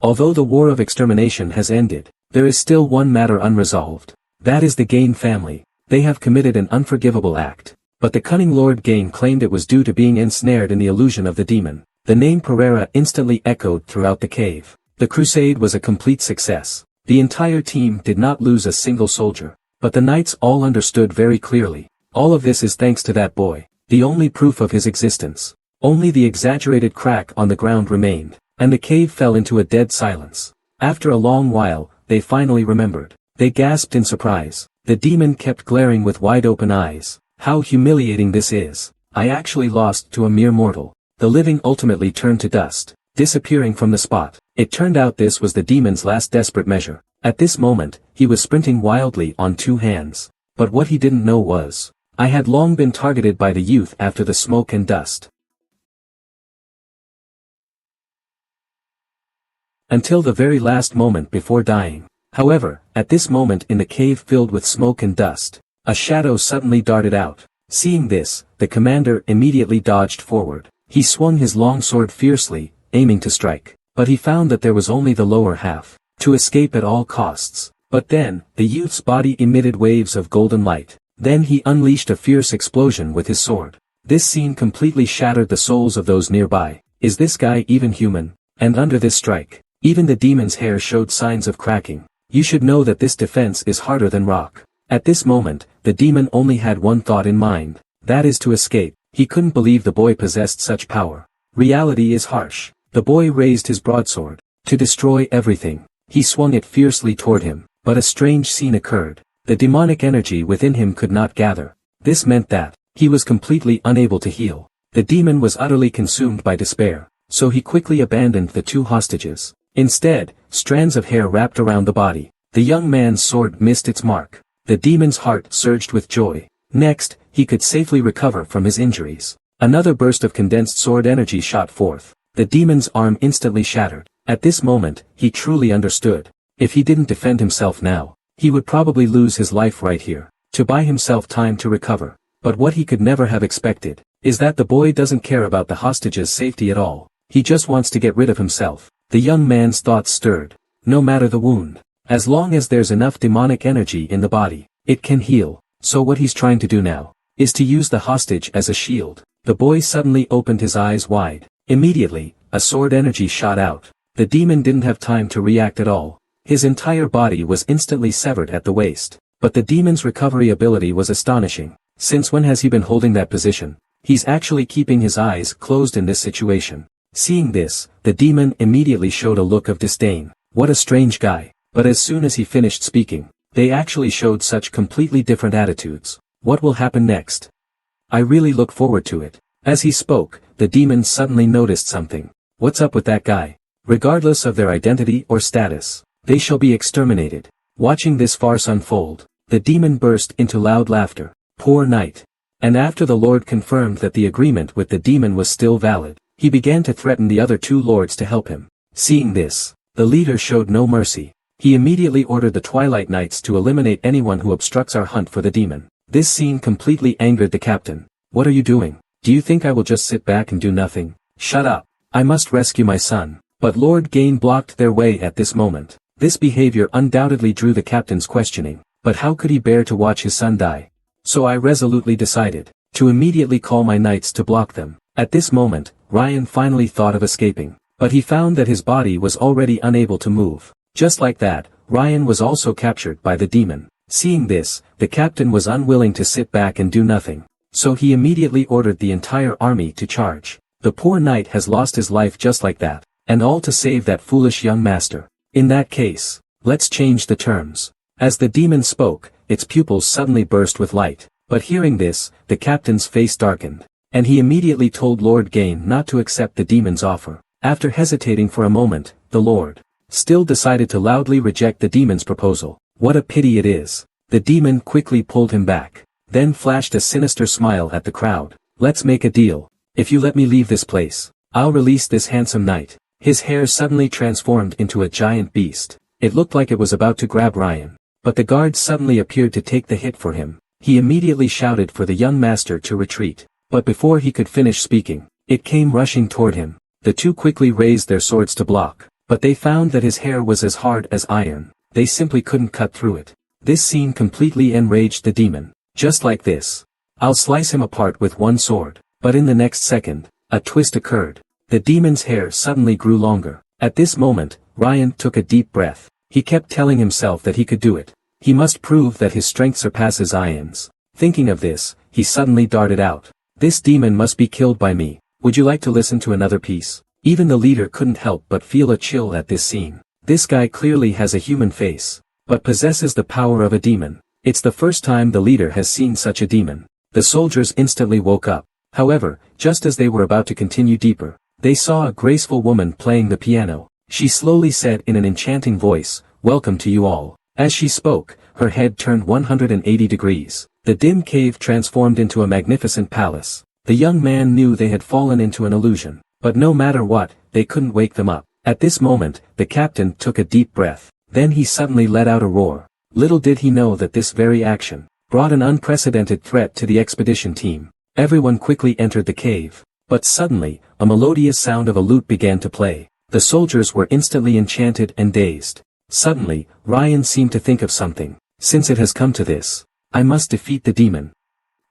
Although the war of extermination has ended, there is still one matter unresolved. That is the Gain family. They have committed an unforgivable act. But the cunning Lord Gain claimed it was due to being ensnared in the illusion of the demon. The name Pereira instantly echoed throughout the cave. The crusade was a complete success. The entire team did not lose a single soldier. But the knights all understood very clearly. All of this is thanks to that boy, the only proof of his existence. Only the exaggerated crack on the ground remained, and the cave fell into a dead silence. After a long while, they finally remembered. They gasped in surprise. The demon kept glaring with wide-open eyes. How humiliating this is. I actually lost to a mere mortal. The living ultimately turned to dust, disappearing from the spot. It turned out this was the demon's last desperate measure. At this moment, he was sprinting wildly on two hands. But what he didn't know was, I had long been targeted by the youth after the smoke and dust. Until the very last moment before dying. However, at this moment in the cave filled with smoke and dust, a shadow suddenly darted out. Seeing this, the commander immediately dodged forward. He swung his long sword fiercely, aiming to strike. But he found that there was only the lower half, to escape at all costs. But then, the youth's body emitted waves of golden light. Then he unleashed a fierce explosion with his sword. This scene completely shattered the souls of those nearby. Is this guy even human? And under this strike, even the demon's hair showed signs of cracking. You should know that this defense is harder than rock. At this moment, the demon only had one thought in mind. That is to escape. He couldn't believe the boy possessed such power. Reality is harsh. The boy raised his broadsword, to destroy everything. He swung it fiercely toward him, but a strange scene occurred. The demonic energy within him could not gather. This meant that, he was completely unable to heal. The demon was utterly consumed by despair, so he quickly abandoned the two hostages. Instead, strands of hair wrapped around the body. The young man's sword missed its mark. The demon's heart surged with joy. Next, he could safely recover from his injuries. Another burst of condensed sword energy shot forth. The demon's arm instantly shattered. At this moment, he truly understood. If he didn't defend himself now, he would probably lose his life right here, to buy himself time to recover. But what he could never have expected, is that the boy doesn't care about the hostage's safety at all. He just wants to get rid of himself. The young man's thoughts stirred. No matter the wound, as long as there's enough demonic energy in the body, it can heal. So what he's trying to do now, is to use the hostage as a shield. The boy suddenly opened his eyes wide. Immediately, a sword energy shot out. The demon didn't have time to react at all. His entire body was instantly severed at the waist. But the demon's recovery ability was astonishing. Since when has he been holding that position? He's actually keeping his eyes closed in this situation. Seeing this, the demon immediately showed a look of disdain. What a strange guy. But as soon as he finished speaking, they actually showed such completely different attitudes. What will happen next? I really look forward to it. As he spoke, the demon suddenly noticed something. What's up with that guy? Regardless of their identity or status, they shall be exterminated. Watching this farce unfold, the demon burst into loud laughter. Poor knight. And after the lord confirmed that the agreement with the demon was still valid, he began to threaten the other two lords to help him. Seeing this, the leader showed no mercy. He immediately ordered the Twilight Knights to eliminate anyone who obstructs our hunt for the demon. This scene completely angered the captain. What are you doing? Do you think I will just sit back and do nothing? Shut up. I must rescue my son. But Lord Gain blocked their way at this moment. This behavior undoubtedly drew the captain's questioning. But how could he bear to watch his son die? So I resolutely decided to immediately call my knights to block them. At this moment, Ryan finally thought of escaping. But he found that his body was already unable to move. Just like that, Ryan was also captured by the demon. Seeing this, the captain was unwilling to sit back and do nothing. So he immediately ordered the entire army to charge. The poor knight has lost his life just like that, and all to save that foolish young master. In that case, let's change the terms. As the demon spoke, its pupils suddenly burst with light. But hearing this, the captain's face darkened, and he immediately told Lord Gain not to accept the demon's offer. After hesitating for a moment, the lord still decided to loudly reject the demon's proposal. What a pity it is. The demon quickly pulled him back, then flashed a sinister smile at the crowd. Let's make a deal. If you let me leave this place, I'll release this handsome knight. His hair suddenly transformed into a giant beast. It looked like it was about to grab Ryan. But the guard suddenly appeared to take the hit for him. He immediately shouted for the young master to retreat. But before he could finish speaking, it came rushing toward him. The two quickly raised their swords to block. but they found that his hair was as hard as iron. They simply couldn't cut through it. This scene completely enraged the demon. Just like this. I'll slice him apart with one sword. But in the next second, a twist occurred. The demon's hair suddenly grew longer. At this moment, Ryan took a deep breath. He kept telling himself that he could do it. He must prove that his strength surpasses Ian's. Thinking of this, he suddenly darted out. This demon must be killed by me. Would you like to listen to another piece? Even the leader couldn't help but feel a chill at this scene. This guy clearly has a human face, but possesses the power of a demon. It's the first time the leader has seen such a demon. The soldiers instantly woke up. However, just as they were about to continue deeper, they saw a graceful woman playing the piano. She slowly said in an enchanting voice, "Welcome to you all." As she spoke, her head turned 180 degrees. The dim cave transformed into a magnificent palace. The young man knew they had fallen into an illusion, but no matter what, they couldn't wake them up. At this moment, the captain took a deep breath. Then he suddenly let out a roar. Little did he know that this very action brought an unprecedented threat to the expedition team. Everyone quickly entered the cave. But suddenly, a melodious sound of a lute began to play. The soldiers were instantly enchanted and dazed. Suddenly, Ryan seemed to think of something. Since it has come to this, I must defeat the demon.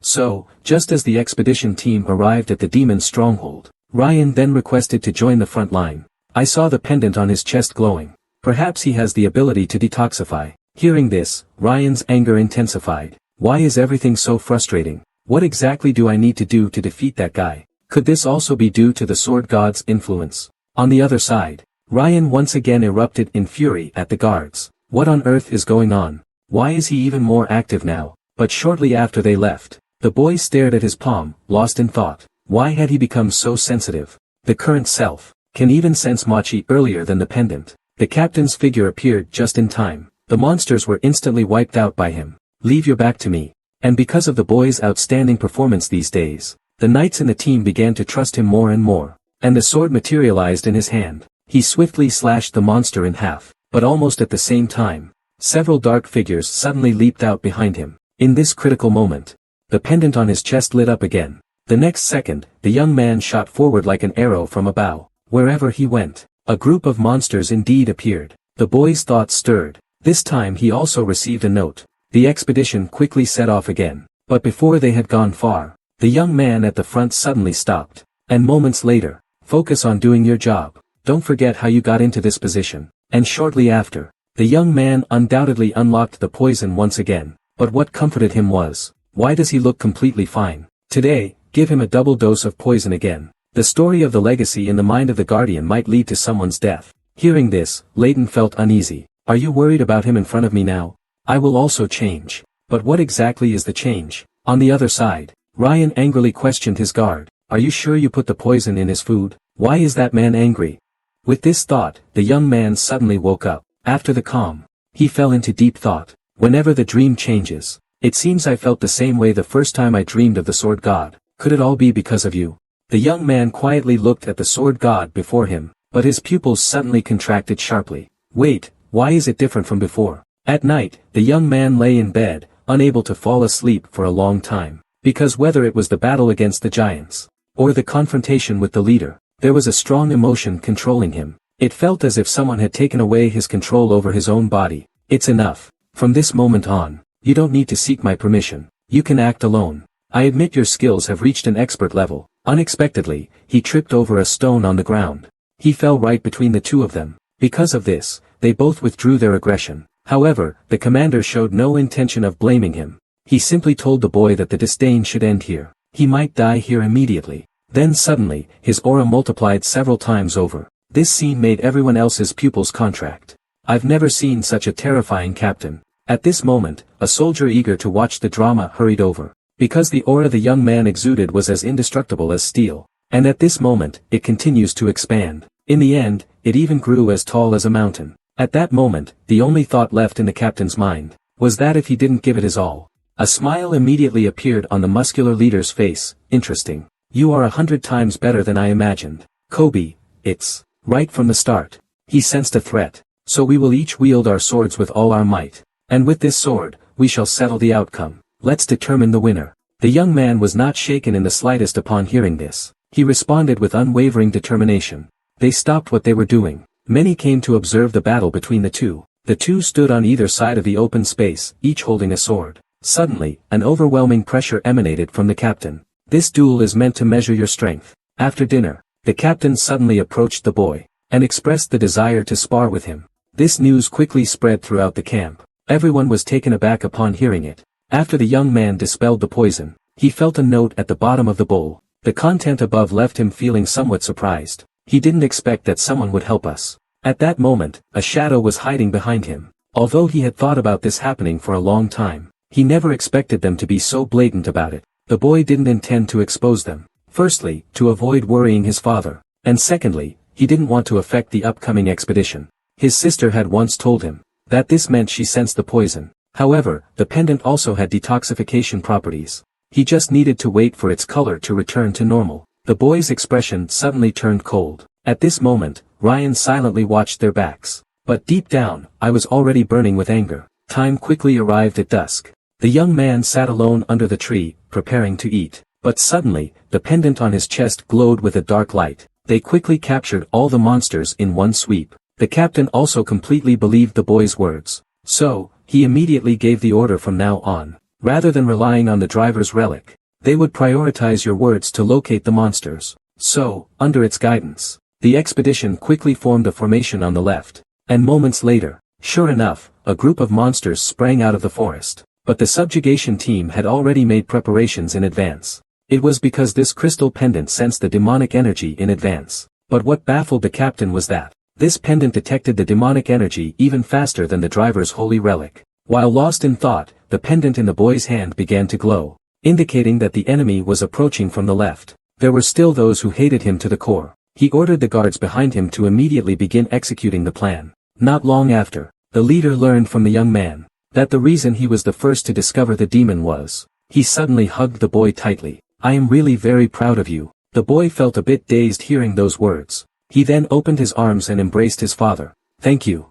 So, just as the expedition team arrived at the demon's stronghold, Ryan then requested to join the front line. I saw the pendant on his chest glowing. Perhaps he has the ability to detoxify. Hearing this, Ryan's anger intensified. Why is everything so frustrating? What exactly do I need to do to defeat that guy? Could this also be due to the sword god's influence? On the other side, Ryan once again erupted in fury at the guards. What on earth is going on? Why is he even more active now? But shortly after they left, the boy stared at his palm, lost in thought. Why had he become so sensitive? The current self can even sense Machi earlier than the pendant. The captain's figure appeared just in time. The monsters were instantly wiped out by him. Leave your back to me. And because of the boy's outstanding performance these days, the knights in the team began to trust him more and more. And the sword materialized in his hand. He swiftly slashed the monster in half. But almost at the same time, several dark figures suddenly leaped out behind him. In this critical moment, the pendant on his chest lit up again. The next second, the young man shot forward like an arrow from a bow. Wherever he went, a group of monsters indeed appeared. The boy's thoughts stirred. This time he also received a note. The expedition quickly set off again. But before they had gone far, the young man at the front suddenly stopped. And moments later, focus on doing your job. Don't forget how you got into this position. And shortly after, the young man undoubtedly unlocked the poison once again. But what comforted him was, why does he look completely fine? Today, give him a double dose of poison again. The story of the legacy in the mind of the guardian might lead to someone's death. Hearing this, Layton felt uneasy. Are you worried about him in front of me now? I will also change. But what exactly is the change? On the other side, Ryan angrily questioned his guard. Are you sure you put the poison in his food? Why is that man angry? With this thought, the young man suddenly woke up. After the calm, he fell into deep thought. Whenever the dream changes, it seems I felt the same way the first time I dreamed of the sword god. Could it all be because of you? The young man quietly looked at the sword god before him, but his pupils suddenly contracted sharply. Wait, why is it different from before? At night, the young man lay in bed, unable to fall asleep for a long time. Because whether it was the battle against the giants, or the confrontation with the leader, there was a strong emotion controlling him. It felt as if someone had taken away his control over his own body. It's enough. From this moment on, you don't need to seek my permission. You can act alone. I admit your skills have reached an expert level. Unexpectedly, he tripped over a stone on the ground. He fell right between the two of them. Because of this, they both withdrew their aggression. However, the commander showed no intention of blaming him. He simply told the boy that the disdain should end here. He might die here immediately. Then suddenly, his aura multiplied several times over. This scene made everyone else's pupils contract. I've never seen such a terrifying captain. At this moment, a soldier eager to watch the drama hurried over. Because the aura the young man exuded was as indestructible as steel. And at this moment, it continues to expand. In the end, it even grew as tall as a mountain. At that moment, the only thought left in the captain's mind was that if he didn't give it his all. A smile immediately appeared on the muscular leader's face. Interesting. You are 100 times better than I imagined. Kobe, it's right from the start. He sensed a threat. So we will each wield our swords with all our might. And with this sword, we shall settle the outcome. Let's determine the winner. The young man was not shaken in the slightest upon hearing this. He responded with unwavering determination. They stopped what they were doing. Many came to observe the battle between the two. The two stood on either side of the open space, each holding a sword. Suddenly, an overwhelming pressure emanated from the captain. This duel is meant to measure your strength. After dinner, the captain suddenly approached the boy, and expressed the desire to spar with him. This news quickly spread throughout the camp. Everyone was taken aback upon hearing it. After the young man dispelled the poison, he felt a note at the bottom of the bowl. The content above left him feeling somewhat surprised. He didn't expect that someone would help us. At that moment, a shadow was hiding behind him. Although he had thought about this happening for a long time, he never expected them to be so blatant about it. The boy didn't intend to expose them. Firstly, to avoid worrying his father. And secondly, he didn't want to affect the upcoming expedition. His sister had once told him that this meant she sensed the poison. However, the pendant also had detoxification properties. He just needed to wait for its color to return to normal. The boy's expression suddenly turned cold. At this moment, Ryan silently watched their backs. But deep down, I was already burning with anger. Time quickly arrived at dusk. The young man sat alone under the tree, preparing to eat. But suddenly, the pendant on his chest glowed with a dark light. They quickly captured all the monsters in one sweep. The captain also completely believed the boy's words. So, he immediately gave the order from now on. Rather than relying on the driver's relic, they would prioritize your words to locate the monsters. So, under its guidance, the expedition quickly formed a formation on the left. And moments later, sure enough, a group of monsters sprang out of the forest. But the subjugation team had already made preparations in advance. It was because this crystal pendant sensed the demonic energy in advance. But what baffled the captain was that this pendant detected the demonic energy even faster than the driver's holy relic. While lost in thought, the pendant in the boy's hand began to glow, indicating that the enemy was approaching from the left. There were still those who hated him to the core. He ordered the guards behind him to immediately begin executing the plan. Not long after, the leader learned from the young man that the reason he was the first to discover the demon was. He suddenly hugged the boy tightly. "I am really very proud of you." The boy felt a bit dazed hearing those words. He then opened his arms and embraced his father. "Thank you."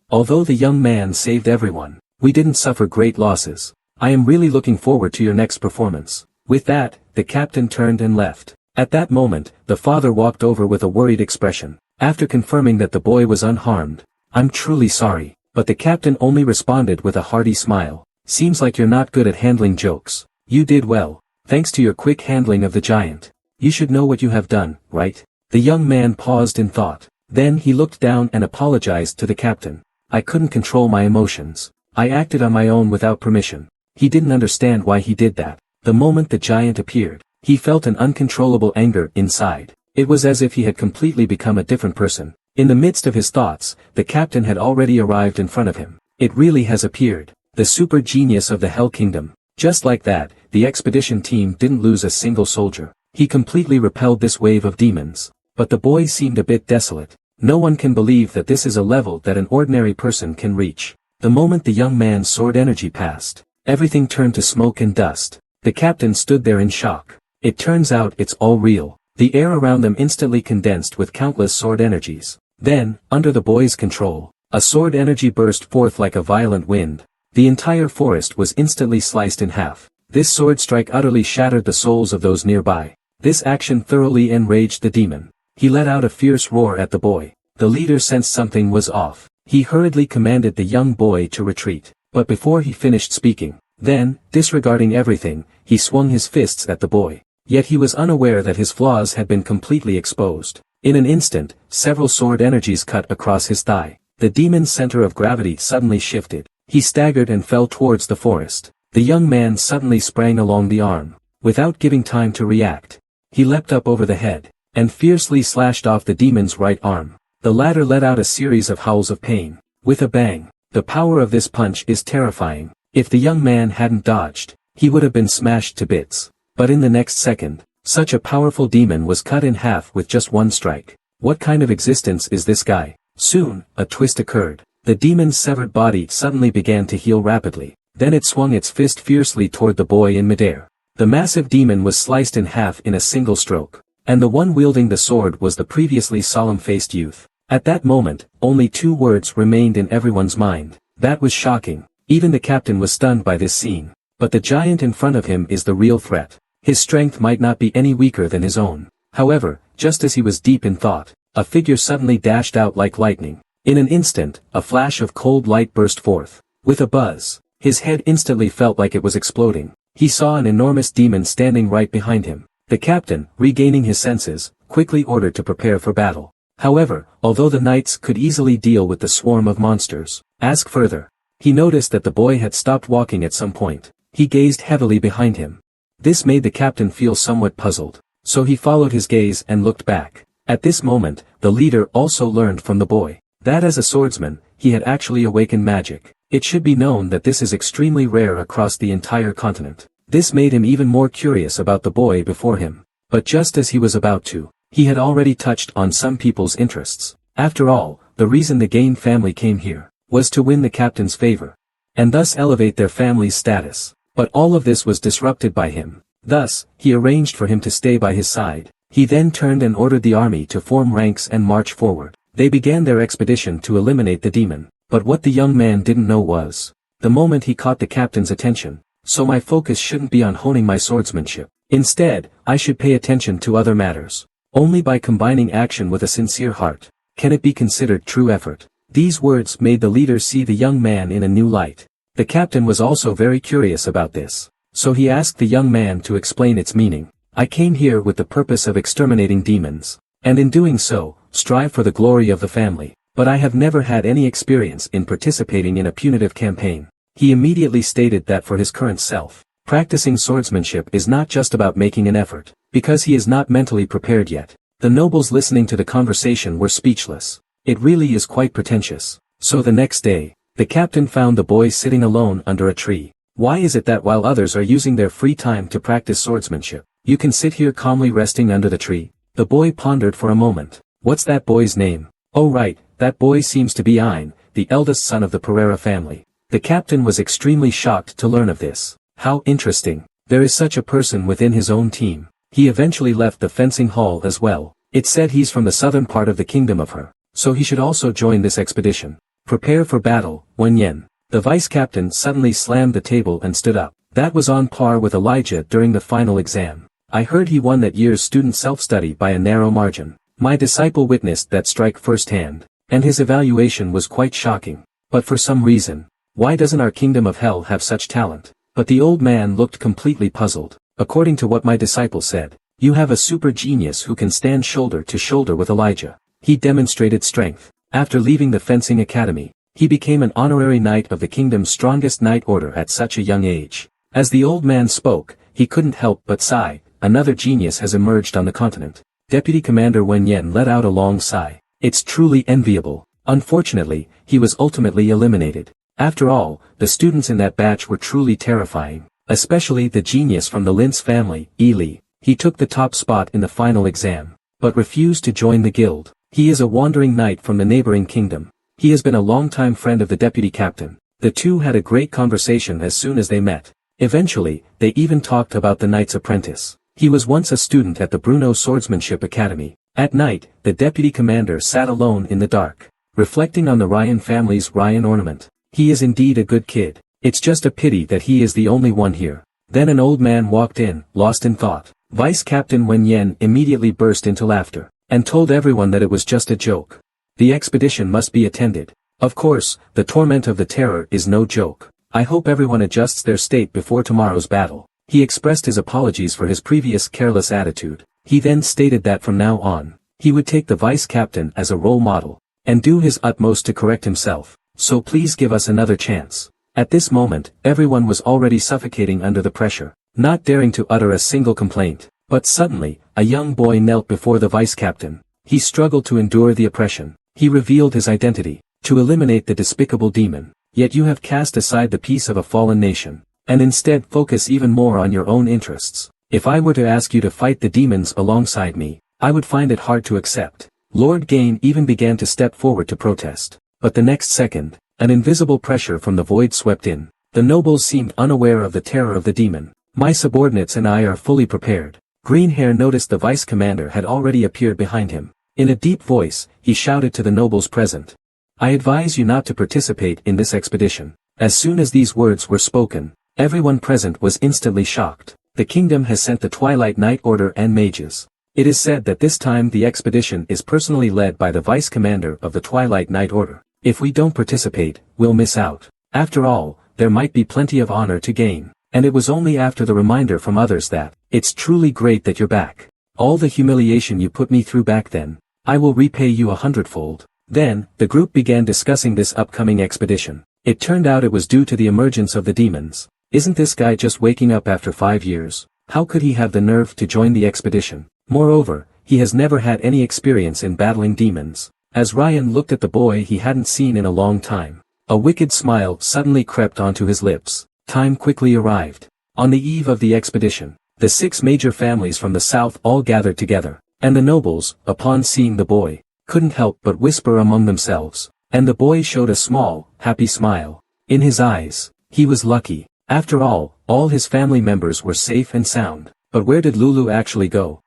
Although the young man saved everyone, we didn't suffer great losses. I am really looking forward to your next performance. With that, the captain turned and left. At that moment, the father walked over with a worried expression. After confirming that the boy was unharmed, "I'm truly sorry." But the captain only responded with a hearty smile. "Seems like you're not good at handling jokes. You did well, thanks to your quick handling of the giant. You should know what you have done, right?" The young man paused in thought. Then he looked down and apologized to the captain. "I couldn't control my emotions. I acted on my own without permission." He didn't understand why he did that. The moment the giant appeared, he felt an uncontrollable anger inside. It was as if he had completely become a different person. In the midst of his thoughts, the captain had already arrived in front of him. "It really has appeared. The super genius of the Hell Kingdom." Just like that, the expedition team didn't lose a single soldier. He completely repelled this wave of demons. But the boy seemed a bit desolate. No one can believe that this is a level that an ordinary person can reach. The moment the young man's sword energy passed, everything turned to smoke and dust. The captain stood there in shock. It turns out it's all real. The air around them instantly condensed with countless sword energies. Then, under the boy's control, a sword energy burst forth like a violent wind. The entire forest was instantly sliced in half. This sword strike utterly shattered the souls of those nearby. This action thoroughly enraged the demon. He let out a fierce roar at the boy. The leader sensed something was off. He hurriedly commanded the young boy to retreat. But before he finished speaking, then, disregarding everything, he swung his fists at the boy. Yet he was unaware that his flaws had been completely exposed. In an instant, several sword energies cut across his thigh. The demon's center of gravity suddenly shifted. He staggered and fell towards the forest. The young man suddenly sprang along the arm. Without giving time to react, he leapt up over the head, and fiercely slashed off the demon's right arm. The latter let out a series of howls of pain. With a bang, the power of this punch is terrifying. If the young man hadn't dodged, he would have been smashed to bits. But in the next second, such a powerful demon was cut in half with just one strike. What kind of existence is this guy? Soon, a twist occurred. The demon's severed body suddenly began to heal rapidly. Then it swung its fist fiercely toward the boy in midair. The massive demon was sliced in half in a single stroke. And the one wielding the sword was the previously solemn-faced youth. At that moment, only two words remained in everyone's mind. That was shocking. Even the captain was stunned by this scene. But the giant in front of him is the real threat. His strength might not be any weaker than his own. However, just as he was deep in thought, a figure suddenly dashed out like lightning. In an instant, a flash of cold light burst forth. With a buzz, his head instantly felt like it was exploding. He saw an enormous demon standing right behind him. The captain, regaining his senses, quickly ordered to prepare for battle. However, although the knights could easily deal with the swarm of monsters, ask further. He noticed that the boy had stopped walking at some point. He gazed heavily behind him. This made the captain feel somewhat puzzled, so he followed his gaze and looked back. At this moment, the leader also learned from the boy that as a swordsman, he had actually awakened magic. It should be known that this is extremely rare across the entire continent. This made him even more curious about the boy before him. But just as he was about to, he had already touched on some people's interests. After all, the reason the Gain family came here was to win the captain's favor, and thus elevate their family's status. But all of this was disrupted by him. Thus, he arranged for him to stay by his side. He then turned and ordered the army to form ranks and march forward. They began their expedition to eliminate the demon. But what the young man didn't know was, the moment he caught the captain's attention, so my focus shouldn't be on honing my swordsmanship. Instead, I should pay attention to other matters. Only by combining action with a sincere heart can it be considered true effort. These words made the leader see the young man in a new light. The captain was also very curious about this, so he asked the young man to explain its meaning. I came here with the purpose of exterminating demons, and in doing so, strive for the glory of the family. But I have never had any experience in participating in a punitive campaign. He immediately stated that for his current self, practicing swordsmanship is not just about making an effort, because he is not mentally prepared yet. The nobles listening to the conversation were speechless. It really is quite pretentious. So the next day, the captain found the boy sitting alone under a tree. Why is it that while others are using their free time to practice swordsmanship, you can sit here calmly resting under the tree? The boy pondered for a moment. What's that boy's name? Oh right, that boy seems to be Ein, the eldest son of the Pereira family. The captain was extremely shocked to learn of this. How interesting. There is such a person within his own team. He eventually left the fencing hall as well. It said he's from the southern part of the kingdom of Her, so he should also join this expedition. Prepare for battle, Wen Yen. The vice captain suddenly slammed the table and stood up. That was on par with Elijah during the final exam. I heard he won that year's student self-study by a narrow margin. My disciple witnessed that strike firsthand, and his evaluation was quite shocking. But for some reason, why doesn't our kingdom of hell have such talent? But the old man looked completely puzzled. According to what my disciple said, you have a super genius who can stand shoulder to shoulder with Elijah. He demonstrated strength. After leaving the fencing academy, he became an honorary knight of the kingdom's strongest knight order at such a young age. As the old man spoke, he couldn't help but sigh. Another genius has emerged on the continent. Deputy Commander Wen Yen let out a long sigh. It's truly enviable. Unfortunately, he was ultimately eliminated. After all, the students in that batch were truly terrifying, especially the genius from the Lintz family, Eli. He took the top spot in the final exam, but refused to join the guild. He is a wandering knight from the neighboring kingdom. He has been a longtime friend of the deputy captain. The two had a great conversation as soon as they met. Eventually, they even talked about the knight's apprentice. He was once a student at the Bruno Swordsmanship Academy. At night, the deputy commander sat alone in the dark, reflecting on the Ryan family's Ryan ornament. He is indeed a good kid. It's just a pity that he is the only one here. Then an old man walked in, lost in thought. Vice Captain Wen Yen immediately burst into laughter, and told everyone that it was just a joke. The expedition must be attended. Of course, the torment of the terror is no joke. I hope everyone adjusts their state before tomorrow's battle. He expressed his apologies for his previous careless attitude. He then stated that from now on, he would take the vice captain as a role model, and do his utmost to correct himself. So please give us another chance. At this moment, everyone was already suffocating under the pressure, not daring to utter a single complaint. But suddenly, a young boy knelt before the vice captain. He struggled to endure the oppression. He revealed his identity, to eliminate the despicable demon. Yet you have cast aside the peace of a fallen nation, and instead focus even more on your own interests. If I were to ask you to fight the demons alongside me, I would find it hard to accept. Lord Gain even began to step forward to protest. But the next second, an invisible pressure from the void swept in. The nobles seemed unaware of the terror of the demon. My subordinates and I are fully prepared. Green Hair noticed the vice commander had already appeared behind him. In a deep voice, he shouted to the nobles present. I advise you not to participate in this expedition. As soon as these words were spoken, everyone present was instantly shocked. The kingdom has sent the Twilight Knight Order and mages. It is said that this time the expedition is personally led by the vice commander of the Twilight Knight Order. If we don't participate, we'll miss out. After all, there might be plenty of honor to gain. And it was only after the reminder from others that, it's truly great that you're back. All the humiliation you put me through back then, I will repay you 100-fold. Then, the group began discussing this upcoming expedition. It turned out it was due to the emergence of the demons. Isn't this guy just waking up after 5 years? How could he have the nerve to join the expedition? Moreover, he has never had any experience in battling demons. As Ryan looked at the boy he hadn't seen in a long time, a wicked smile suddenly crept onto his lips. Time quickly arrived. On the eve of the expedition, the 6 major families from the south all gathered together, and the nobles, upon seeing the boy, couldn't help but whisper among themselves, and the boy showed a small, happy smile. In his eyes, he was lucky. After all his family members were safe and sound. But where did Lulu actually go?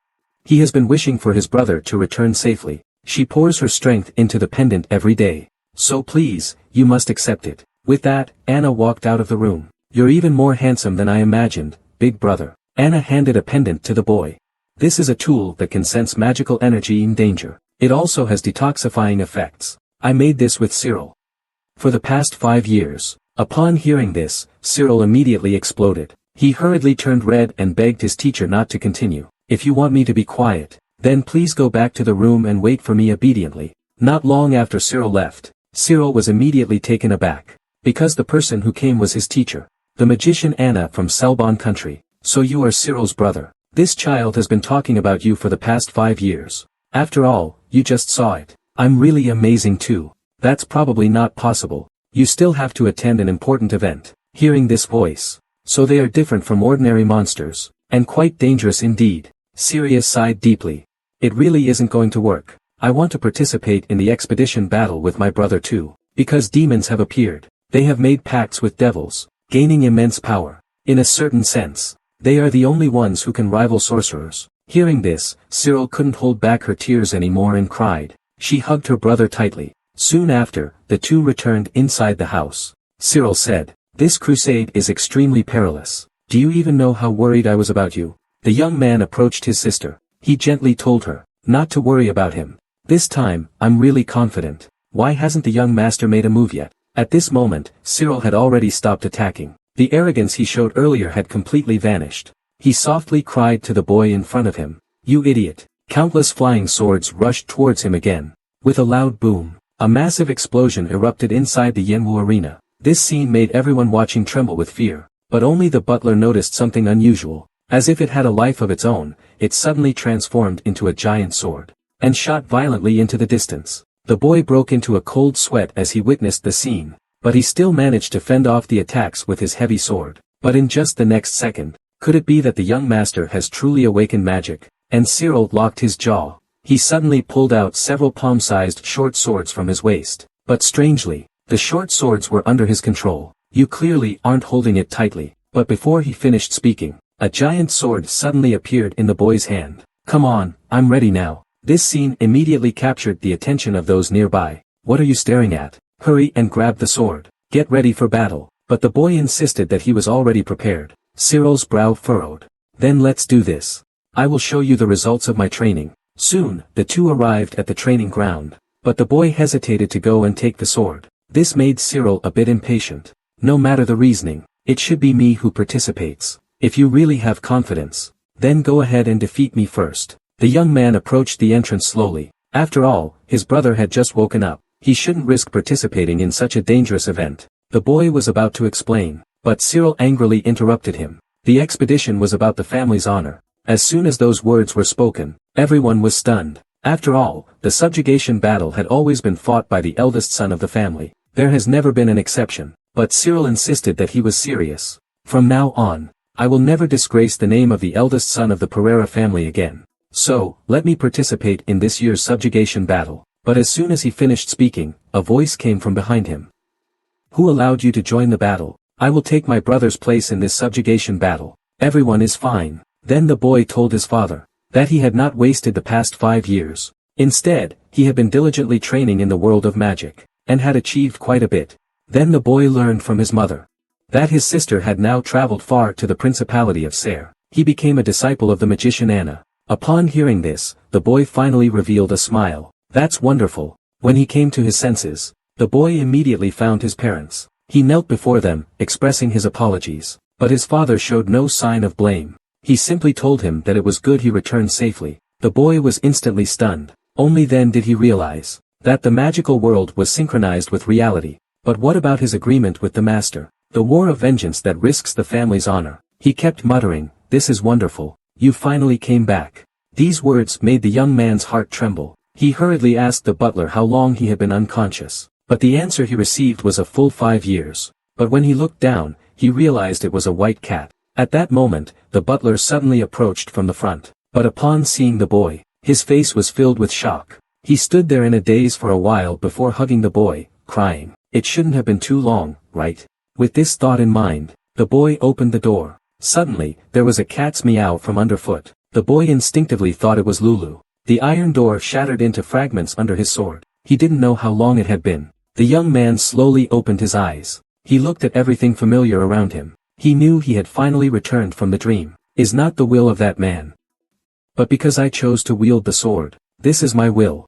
He has been wishing for his brother to return safely. She pours her strength into the pendant every day. So please, you must accept it. With that, Anna walked out of the room. You're even more handsome than I imagined, big brother. Anna handed a pendant to the boy. This is a tool that can sense magical energy in danger. It also has detoxifying effects. I made this with Cyril. For the past 5 years. Upon hearing this, Cyril immediately exploded. He hurriedly turned red and begged his teacher not to continue. If you want me to be quiet, then please go back to the room and wait for me obediently. Not long after Cyril left, Cyril was immediately taken aback. Because the person who came was his teacher. The magician Anna from Selbon country. So you are Cyril's brother. This child has been talking about you for the past 5 years. After all, you just saw it. I'm really amazing too. That's probably not possible. You still have to attend an important event. Hearing this voice. So they are different from ordinary monsters. And quite dangerous indeed. Sirius sighed deeply. It really isn't going to work. I want to participate in the expedition battle with my brother too. Because demons have appeared. They have made pacts with devils, gaining immense power. In a certain sense, they are the only ones who can rival sorcerers. Hearing this, Cyril couldn't hold back her tears anymore and cried. She hugged her brother tightly. Soon after, the two returned inside the house. Cyril said, "This crusade is extremely perilous. Do you even know how worried I was about you?" The young man approached his sister. He gently told her, not to worry about him. This time, I'm really confident. Why hasn't the young master made a move yet? At this moment, Cyril had already stopped attacking. The arrogance he showed earlier had completely vanished. He softly cried to the boy in front of him, "You idiot." Countless flying swords rushed towards him again. With a loud boom, a massive explosion erupted inside the Yenwu arena. This scene made everyone watching tremble with fear. But only the butler noticed something unusual. As if it had a life of its own, it suddenly transformed into a giant sword, and shot violently into the distance. The boy broke into a cold sweat as he witnessed the scene, but he still managed to fend off the attacks with his heavy sword. But in just the next second, could it be that the young master has truly awakened magic? And Cyril locked his jaw. He suddenly pulled out several palm-sized short swords from his waist. But strangely, the short swords were under his control. You clearly aren't holding it tightly. But before he finished speaking, a giant sword suddenly appeared in the boy's hand. Come on, I'm ready now. This scene immediately captured the attention of those nearby. What are you staring at? Hurry and grab the sword. Get ready for battle. But the boy insisted that he was already prepared. Cyril's brow furrowed. Then let's do this. I will show you the results of my training. Soon, the two arrived at the training ground. But the boy hesitated to go and take the sword. This made Cyril a bit impatient. No matter the reasoning, it should be me who participates. If you really have confidence, then go ahead and defeat me first. The young man approached the entrance slowly. After all, his brother had just woken up. He shouldn't risk participating in such a dangerous event. The boy was about to explain, but Cyril angrily interrupted him. The expedition was about the family's honor. As soon as those words were spoken, everyone was stunned. After all, the subjugation battle had always been fought by the eldest son of the family. There has never been an exception. But Cyril insisted that he was serious. From now on, I will never disgrace the name of the eldest son of the Pereira family again. So, let me participate in this year's subjugation battle. But as soon as he finished speaking, a voice came from behind him. Who allowed you to join the battle? I will take my brother's place in this subjugation battle. Everyone is fine. Then the boy told his father that he had not wasted the past 5 years. Instead, he had been diligently training in the world of magic, and had achieved quite a bit. Then the boy learned from his mother that his sister had now traveled far to the Principality of Ser. He became a disciple of the magician Anna. Upon hearing this, the boy finally revealed a smile. That's wonderful. When he came to his senses, the boy immediately found his parents. He knelt before them, expressing his apologies. But his father showed no sign of blame. He simply told him that it was good he returned safely. The boy was instantly stunned. Only then did he realize that the magical world was synchronized with reality. But what about his agreement with the master? The war of vengeance that risks the family's honor. He kept muttering, "This is wonderful. You finally came back." These words made the young man's heart tremble. He hurriedly asked the butler how long he had been unconscious. But the answer he received was a full 5 years. But when he looked down, he realized it was a white cat. At that moment, the butler suddenly approached from the front. But upon seeing the boy, his face was filled with shock. He stood there in a daze for a while before hugging the boy, crying, "It shouldn't have been too long, right?" With this thought in mind, the boy opened the door. Suddenly, there was a cat's meow from underfoot. The boy instinctively thought it was Lulu. The iron door shattered into fragments under his sword. He didn't know how long it had been. The young man slowly opened his eyes. He looked at everything familiar around him. He knew he had finally returned from the dream. Is not the will of that man. But because I chose to wield the sword, this is my will.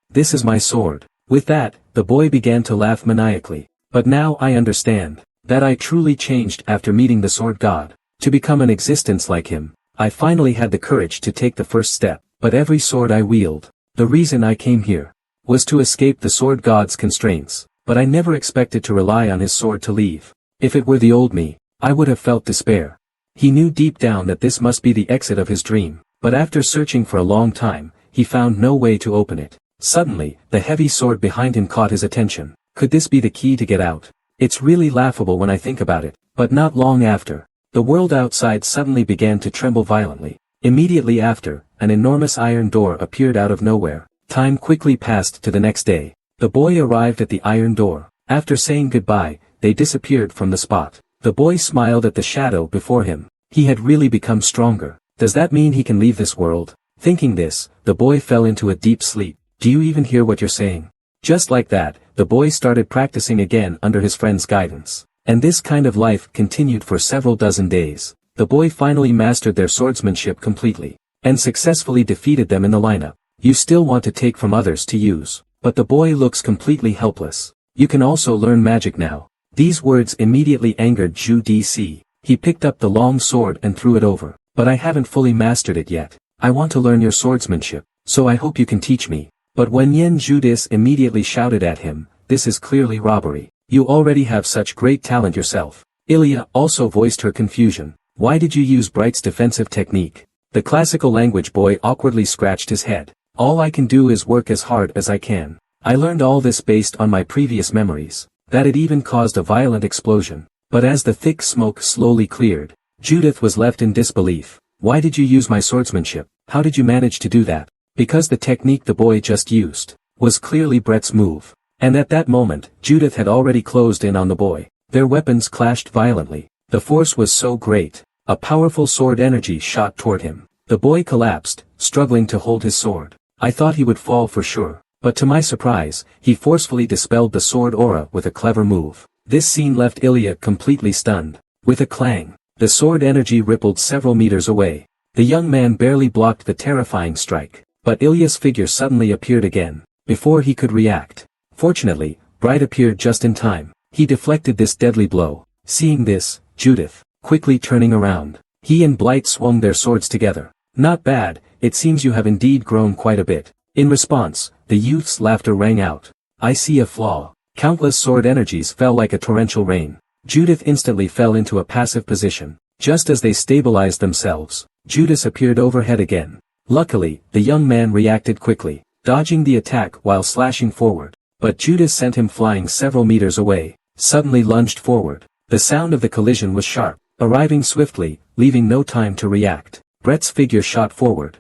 This is my sword. With that, the boy began to laugh maniacally. But now I understand that I truly changed after meeting the sword god. To become an existence like him, I finally had the courage to take the first step. But every sword I wield, the reason I came here, was to escape the sword god's constraints. But I never expected to rely on his sword to leave. If it were the old me, I would have felt despair. He knew deep down that this must be the exit of his dream. But after searching for a long time, he found no way to open it. Suddenly, the heavy sword behind him caught his attention. Could this be the key to get out? It's really laughable when I think about it. But not long after, the world outside suddenly began to tremble violently. Immediately after, an enormous iron door appeared out of nowhere. Time quickly passed to the next day. The boy arrived at the iron door. After saying goodbye, they disappeared from the spot. The boy smiled at the shadow before him. He had really become stronger. Does that mean he can leave this world? Thinking this, the boy fell into a deep sleep. Do you even hear what you're saying? Just like that, the boy started practicing again under his friend's guidance. And this kind of life continued for several dozen days. The boy finally mastered their swordsmanship completely, and successfully defeated them in the lineup. You still want to take from others to use, but the boy looks completely helpless. You can also learn magic now. These words immediately angered Zhu DC. He picked up the long sword and threw it over. But I haven't fully mastered it yet. I want to learn your swordsmanship, so I hope you can teach me. But when Yen Judis immediately shouted at him, this is clearly robbery. You already have such great talent yourself. Ilya also voiced her confusion. Why did you use Bright's defensive technique? The classical language boy awkwardly scratched his head. All I can do is work as hard as I can. I learned all this based on my previous memories. That it even caused a violent explosion. But as the thick smoke slowly cleared, Judith was left in disbelief. Why did you use my swordsmanship? How did you manage to do that? Because the technique the boy just used was clearly Brett's move. And at that moment, Judith had already closed in on the boy. Their weapons clashed violently. The force was so great. A powerful sword energy shot toward him. The boy collapsed, struggling to hold his sword. I thought he would fall for sure. But to my surprise, he forcefully dispelled the sword aura with a clever move. This scene left Ilya completely stunned. With a clang, the sword energy rippled several meters away. The young man barely blocked the terrifying strike. But Ilya's figure suddenly appeared again, before he could react. Fortunately, Bright appeared just in time. He deflected this deadly blow. Seeing this, Judith, quickly turning around, he and Blight swung their swords together. Not bad, it seems you have indeed grown quite a bit. In response, the youth's laughter rang out. I see a flaw. Countless sword energies fell like a torrential rain. Judith instantly fell into a passive position. Just as they stabilized themselves, Judas appeared overhead again. Luckily, the young man reacted quickly, dodging the attack while slashing forward. But Judas sent him flying several meters away, suddenly lunged forward. The sound of the collision was sharp, arriving swiftly, leaving no time to react. Brett's figure shot forward.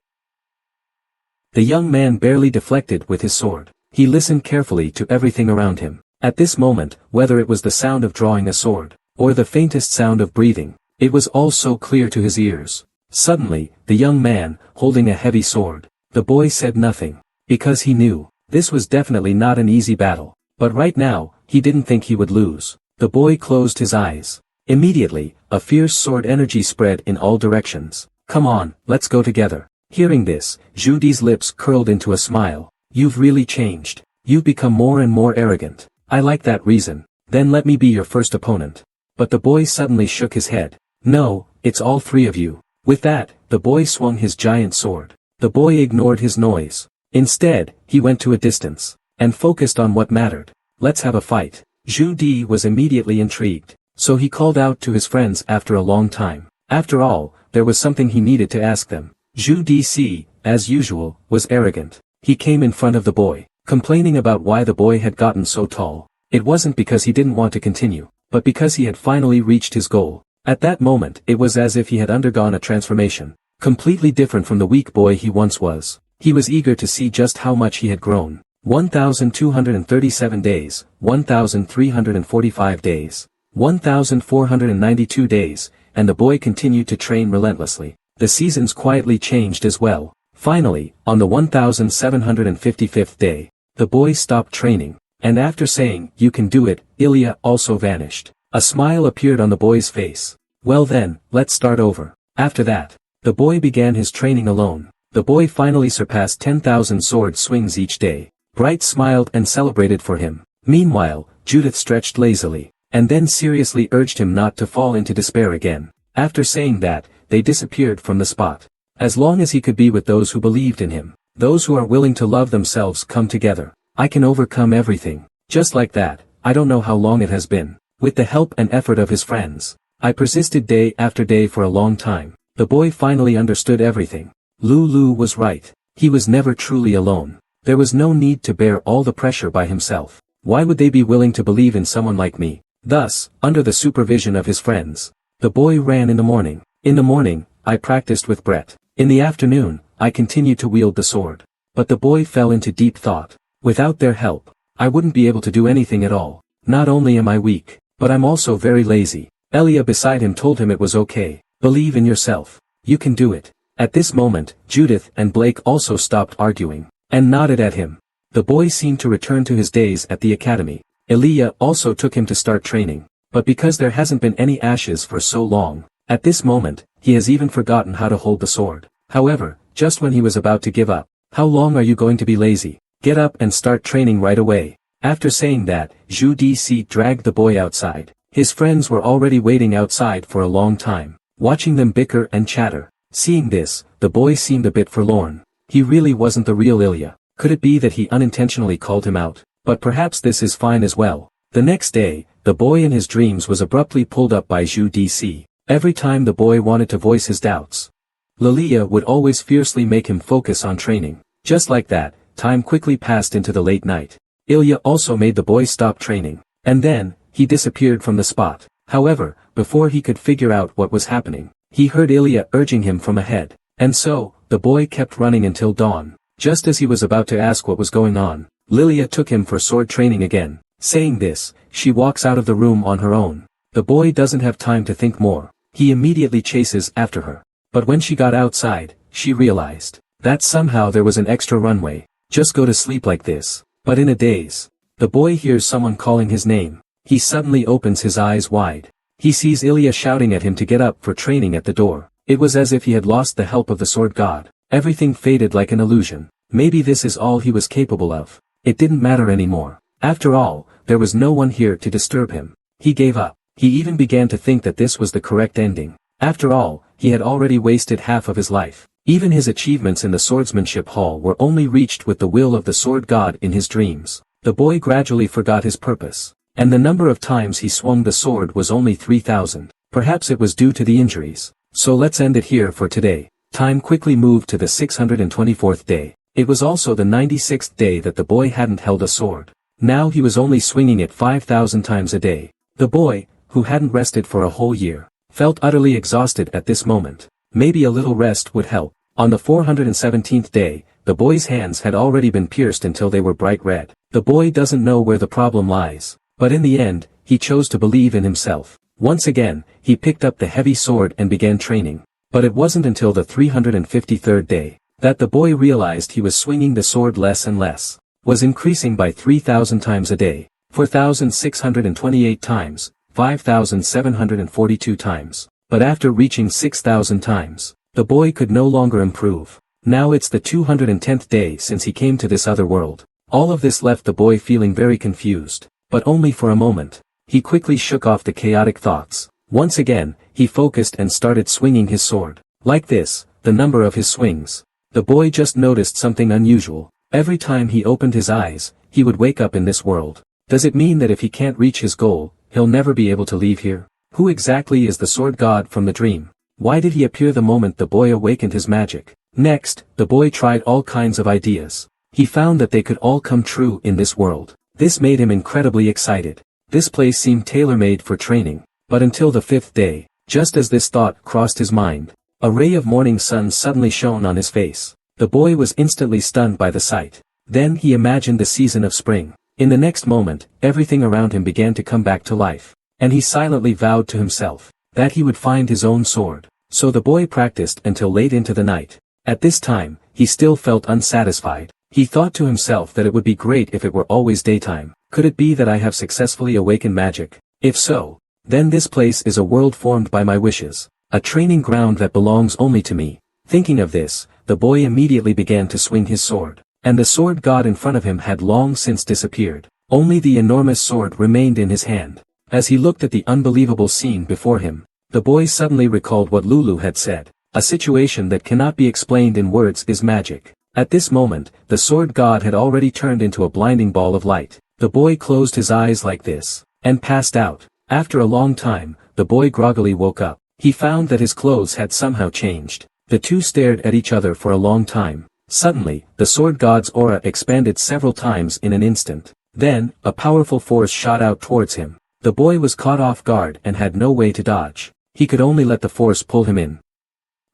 The young man barely deflected with his sword. He listened carefully to everything around him. At this moment, whether it was the sound of drawing a sword, or the faintest sound of breathing, it was all so clear to his ears. Suddenly, the young man, holding a heavy sword, the boy said nothing, because he knew, this was definitely not an easy battle. But right now, he didn't think he would lose. The boy closed his eyes. Immediately, a fierce sword energy spread in all directions. Come on, let's go together. Hearing this, Zhu Di's lips curled into a smile. You've really changed. You've become more and more arrogant. I like that reason. Then let me be your first opponent. But the boy suddenly shook his head. No, it's all three of you. With that, the boy swung his giant sword. The boy ignored his noise. Instead, he went to a distance, and focused on what mattered. Let's have a fight. Zhu Di was immediately intrigued, so he called out to his friends after a long time. After all, there was something he needed to ask them. Zhu Di, as usual, was arrogant. He came in front of the boy, complaining about why the boy had gotten so tall. It wasn't because he didn't want to continue, but because he had finally reached his goal. At that moment it was as if he had undergone a transformation, completely different from the weak boy he once was. He was eager to see just how much he had grown. 1,237 days, 1,345 days, 1,492 days, and the boy continued to train relentlessly. The seasons quietly changed as well. Finally, on the 1,755th day, the boy stopped training, and after saying, "You can do it," Ilya also vanished. A smile appeared on the boy's face. Well then, let's start over. After that, the boy began his training alone. The boy finally surpassed 10,000 sword swings each day. Bright smiled and celebrated for him. Meanwhile, Judith stretched lazily, and then seriously urged him not to fall into despair again. After saying that, they disappeared from the spot. As long as he could be with those who believed in him, those who are willing to love themselves come together. I can overcome everything. Just like that, I don't know how long it has been. With the help and effort of his friends, I persisted day after day for a long time. The boy finally understood everything. Lulu was right. He was never truly alone. There was no need to bear all the pressure by himself. Why would they be willing to believe in someone like me? Thus, under the supervision of his friends, the boy ran in the morning. In the morning, I practiced with Brett. In the afternoon, I continued to wield the sword. But the boy fell into deep thought. Without their help, I wouldn't be able to do anything at all. Not only am I weak, but I'm also very lazy. Elia beside him told him it was okay. Believe in yourself. You can do it. At this moment, Judith and Blake also stopped arguing, and nodded at him. The boy seemed to return to his days at the academy. Elia also took him to start training, but because there hasn't been any ashes for so long, at this moment, he has even forgotten how to hold the sword. However, just when he was about to give up, "How long are you going to be lazy? Get up and start training right away." After saying that, Zhu Di dragged the boy outside. His friends were already waiting outside for a long time, watching them bicker and chatter. Seeing this, the boy seemed a bit forlorn. He really wasn't the real Ilya. Could it be that he unintentionally called him out? But perhaps this is fine as well. The next day, the boy in his dreams was abruptly pulled up by Zhu Di. Every time the boy wanted to voice his doubts, Lilia would always fiercely make him focus on training. Just like that, time quickly passed into the late night. Ilya also made the boy stop training, and then, he disappeared from the spot. However, before he could figure out what was happening, he heard Ilya urging him from ahead. And so, the boy kept running until dawn. Just as he was about to ask what was going on, Lilia took him for sword training again. Saying this, she walks out of the room on her own. The boy doesn't have time to think more. He immediately chases after her. But when she got outside, she realized that somehow there was an extra runway. Just go to sleep like this. But in a daze, the boy hears someone calling his name. He suddenly opens his eyes wide. He sees Ilya shouting at him to get up for training at the door. It was as if he had lost the help of the sword god. Everything faded like an illusion. Maybe this is all he was capable of. It didn't matter anymore. After all, there was no one here to disturb him. He gave up. He even began to think that this was the correct ending. After all, he had already wasted half of his life. Even his achievements in the swordsmanship hall were only reached with the will of the sword god in his dreams. The boy gradually forgot his purpose, and the number of times he swung the sword was only 3,000. Perhaps it was due to the injuries. So let's end it here for today. Time quickly moved to the 624th day. It was also the 96th day that the boy hadn't held a sword. Now he was only swinging it 5,000 times a day. The boy, who hadn't rested for a whole year, felt utterly exhausted at this moment. Maybe a little rest would help. On the 417th day, the boy's hands had already been pierced until they were bright red. The boy doesn't know where the problem lies, but in the end, he chose to believe in himself. Once again, he picked up the heavy sword and began training. But it wasn't until the 353rd day that the boy realized he was swinging the sword less and less, was increasing by 3,000 times a day, 4,628 times, 5,742 times. But after reaching 6,000 times, the boy could no longer improve. Now it's the 210th day since he came to this other world. All of this left the boy feeling very confused, but only for a moment. He quickly shook off the chaotic thoughts. Once again, he focused and started swinging his sword. Like this, the number of his swings. The boy just noticed something unusual. Every time he opened his eyes, he would wake up in this world. Does it mean that if he can't reach his goal, he'll never be able to leave here? Who exactly is the sword god from the dream? Why did he appear the moment the boy awakened his magic? Next, the boy tried all kinds of ideas. He found that they could all come true in this world. This made him incredibly excited. This place seemed tailor-made for training. But until the 5th day, just as this thought crossed his mind, a ray of morning sun suddenly shone on his face. The boy was instantly stunned by the sight. Then he imagined the season of spring. In the next moment, everything around him began to come back to life. And he silently vowed to himself that he would find his own sword. So the boy practiced until late into the night. At this time, he still felt unsatisfied. He thought to himself that it would be great if it were always daytime. Could it be that I have successfully awakened magic? If so, then this place is a world formed by my wishes, a training ground that belongs only to me. Thinking of this, the boy immediately began to swing his sword, and the sword god in front of him had long since disappeared. Only the enormous sword remained in his hand. As he looked at the unbelievable scene before him, the boy suddenly recalled what Lulu had said. A situation that cannot be explained in words is magic. At this moment, the sword god had already turned into a blinding ball of light. The boy closed his eyes like this, and passed out. After a long time, the boy groggily woke up. He found that his clothes had somehow changed. The two stared at each other for a long time. Suddenly, the sword god's aura expanded several times in an instant. Then, a powerful force shot out towards him. The boy was caught off guard and had no way to dodge. He could only let the force pull him in.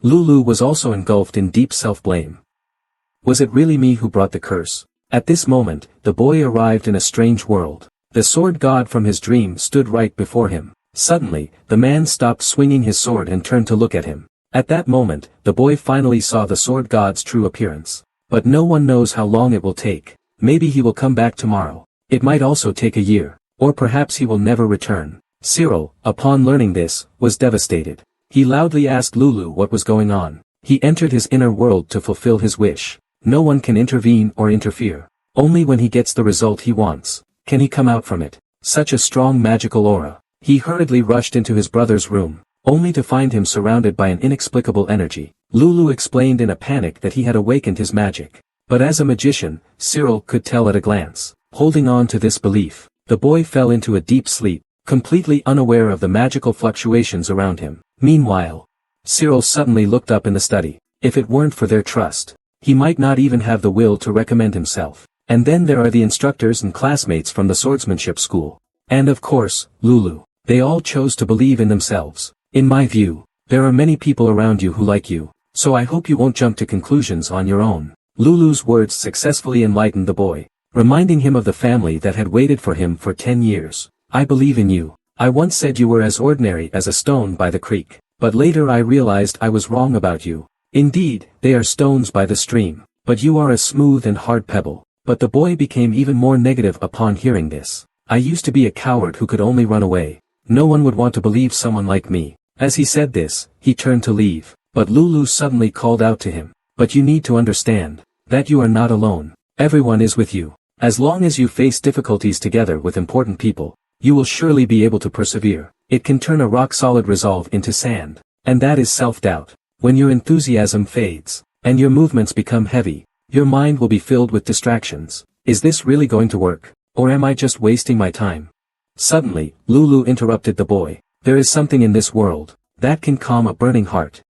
Lulu was also engulfed in deep self-blame. Was it really me who brought the curse? At this moment, the boy arrived in a strange world. The sword god from his dream stood right before him. Suddenly, the man stopped swinging his sword and turned to look at him. At that moment, the boy finally saw the sword god's true appearance. But no one knows how long it will take. Maybe he will come back tomorrow. It might also take a year. Or perhaps he will never return. Cyril, upon learning this, was devastated. He loudly asked Lulu what was going on. He entered his inner world to fulfill his wish. No one can intervene or interfere. Only when he gets the result he wants, can he come out from it. Such a strong magical aura. He hurriedly rushed into his brother's room, only to find him surrounded by an inexplicable energy. Lulu explained in a panic that he had awakened his magic. But as a magician, Cyril could tell at a glance. Holding on to this belief, the boy fell into a deep sleep, completely unaware of the magical fluctuations around him. Meanwhile, Cyril suddenly looked up in the study. If it weren't for their trust, he might not even have the will to recommend himself. And then there are the instructors and classmates from the swordsmanship school. And of course, Lulu. They all chose to believe in themselves. In my view, there are many people around you who like you, so I hope you won't jump to conclusions on your own. Lulu's words successfully enlightened the boy, reminding him of the family that had waited for him for 10 years. I believe in you. I once said you were as ordinary as a stone by the creek, but later I realized I was wrong about you. Indeed, they are stones by the stream, but you are a smooth and hard pebble. But the boy became even more negative upon hearing this. I used to be a coward who could only run away. No one would want to believe someone like me. As he said this, he turned to leave, but Lulu suddenly called out to him. But you need to understand that you are not alone. Everyone is with you. As long as you face difficulties together with important people, you will surely be able to persevere. It can turn a rock-solid resolve into sand, and that is self-doubt. When your enthusiasm fades, and your movements become heavy, your mind will be filled with distractions. Is this really going to work? Or am I just wasting my time? Suddenly, Lulu interrupted the boy. There is something in this world that can calm a burning heart.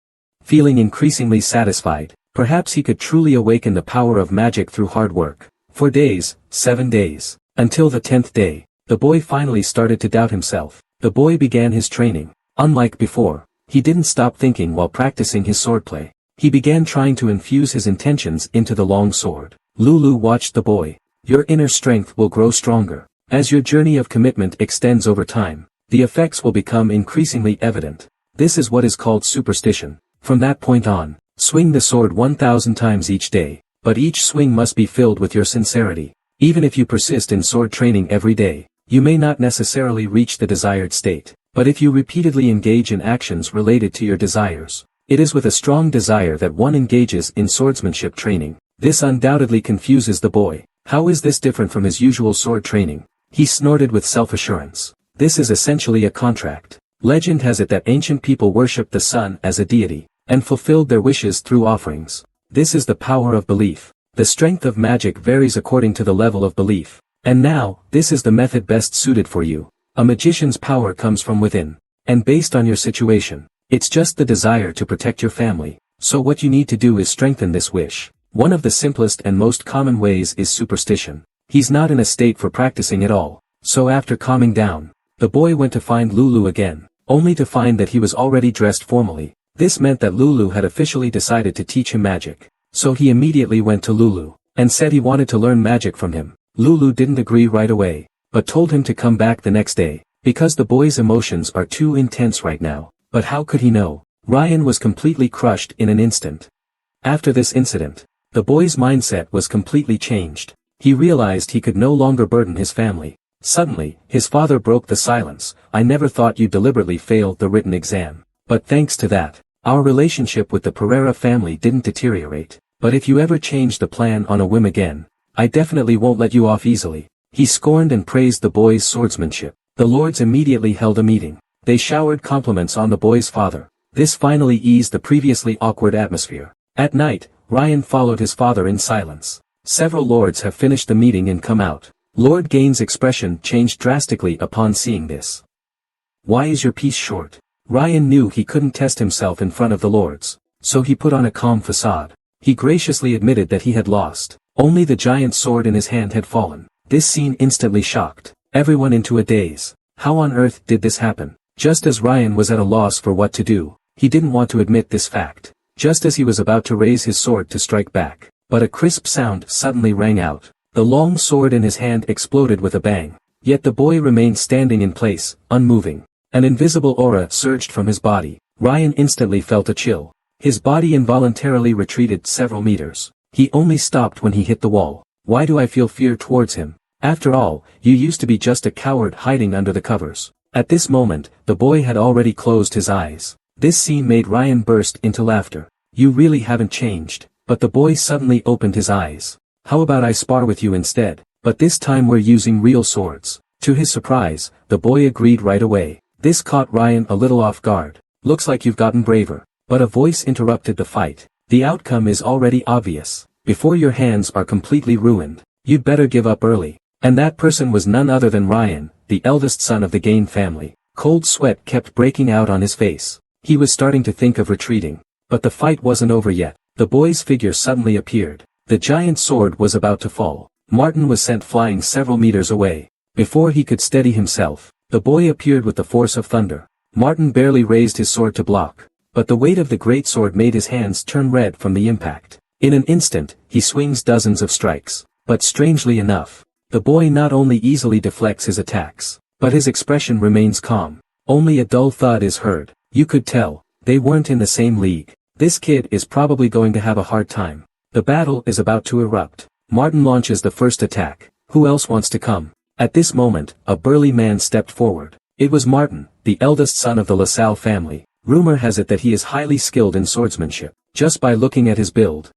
Feeling increasingly satisfied, perhaps he could truly awaken the power of magic through hard work. For days, 7 days, until the 10th day, the boy finally started to doubt himself. The boy began his training. Unlike before, he didn't stop thinking while practicing his swordplay. He began trying to infuse his intentions into the long sword. Lulu watched the boy. Your inner strength will grow stronger. As your journey of commitment extends over time, the effects will become increasingly evident. This is what is called superstition. From that point on, swing the sword 1,000 times each day, but each swing must be filled with your sincerity. Even if you persist in sword training every day, you may not necessarily reach the desired state, but if you repeatedly engage in actions related to your desires, It is with a strong desire that one engages in swordsmanship training. This undoubtedly confuses the boy. How is this different from his usual sword training? He snorted with self-assurance. This is essentially a contract. Legend has it that ancient people worshipped the sun as a deity, and fulfilled their wishes through offerings. This is the power of belief. The strength of magic varies according to the level of belief. And now, this is the method best suited for you. A magician's power comes from within. And based on your situation, it's just the desire to protect your family. So what you need to do is strengthen this wish. One of the simplest and most common ways is superstition. He's not in a state for practicing at all. So after calming down, the boy went to find Lulu again, only to find that he was already dressed formally. This meant that Lulu had officially decided to teach him magic. So he immediately went to Lulu, and said he wanted to learn magic from him. Lulu didn't agree right away, but told him to come back the next day, because the boy's emotions are too intense right now. But how could he know? Ryan was completely crushed in an instant. After this incident, the boy's mindset was completely changed. He realized he could no longer burden his family. Suddenly, his father broke the silence. I never thought you deliberately failed the written exam. But thanks to that, our relationship with the Pereira family didn't deteriorate. But if you ever change the plan on a whim again, I definitely won't let you off easily. He scorned and praised the boy's swordsmanship. The lords immediately held a meeting. They showered compliments on the boy's father. This finally eased the previously awkward atmosphere. At night, Ryan followed his father in silence. Several lords have finished the meeting and come out. Lord Gain's expression changed drastically upon seeing this. Why is your piece short? Ryan knew he couldn't test himself in front of the lords, so he put on a calm facade. He graciously admitted that he had lost. Only the giant sword in his hand had fallen. This scene instantly shocked everyone into a daze. How on earth did this happen? Just as Ryan was at a loss for what to do, he didn't want to admit this fact. Just as he was about to raise his sword to strike back, but a crisp sound suddenly rang out. The long sword in his hand exploded with a bang. Yet the boy remained standing in place, unmoving. An invisible aura surged from his body. Ryan instantly felt a chill. His body involuntarily retreated several meters. He only stopped when he hit the wall. Why do I feel fear towards him? After all, you used to be just a coward hiding under the covers. At this moment, the boy had already closed his eyes. This scene made Ryan burst into laughter. You really haven't changed. But the boy suddenly opened his eyes. How about I spar with you instead? But this time we're using real swords. To his surprise, the boy agreed right away. This caught Ryan a little off guard. Looks like you've gotten braver. But a voice interrupted the fight. The outcome is already obvious. Before your hands are completely ruined, you'd better give up early. And that person was none other than Ryan, the eldest son of the Gain family. Cold sweat kept breaking out on his face. He was starting to think of retreating. But the fight wasn't over yet. The boy's figure suddenly appeared. The giant sword was about to fall. Martin was sent flying several meters away. Before he could steady himself, the boy appeared with the force of thunder. Martin barely raised his sword to block. But the weight of the great sword made his hands turn red from the impact. In an instant, he swings dozens of strikes. But strangely enough, the boy not only easily deflects his attacks, but his expression remains calm. Only a dull thud is heard. You could tell, they weren't in the same league. This kid is probably going to have a hard time. The battle is about to erupt. Martin launches the first attack. Who else wants to come? At this moment, a burly man stepped forward. It was Martin, the eldest son of the LaSalle family. Rumor has it that he is highly skilled in swordsmanship, just by looking at his build.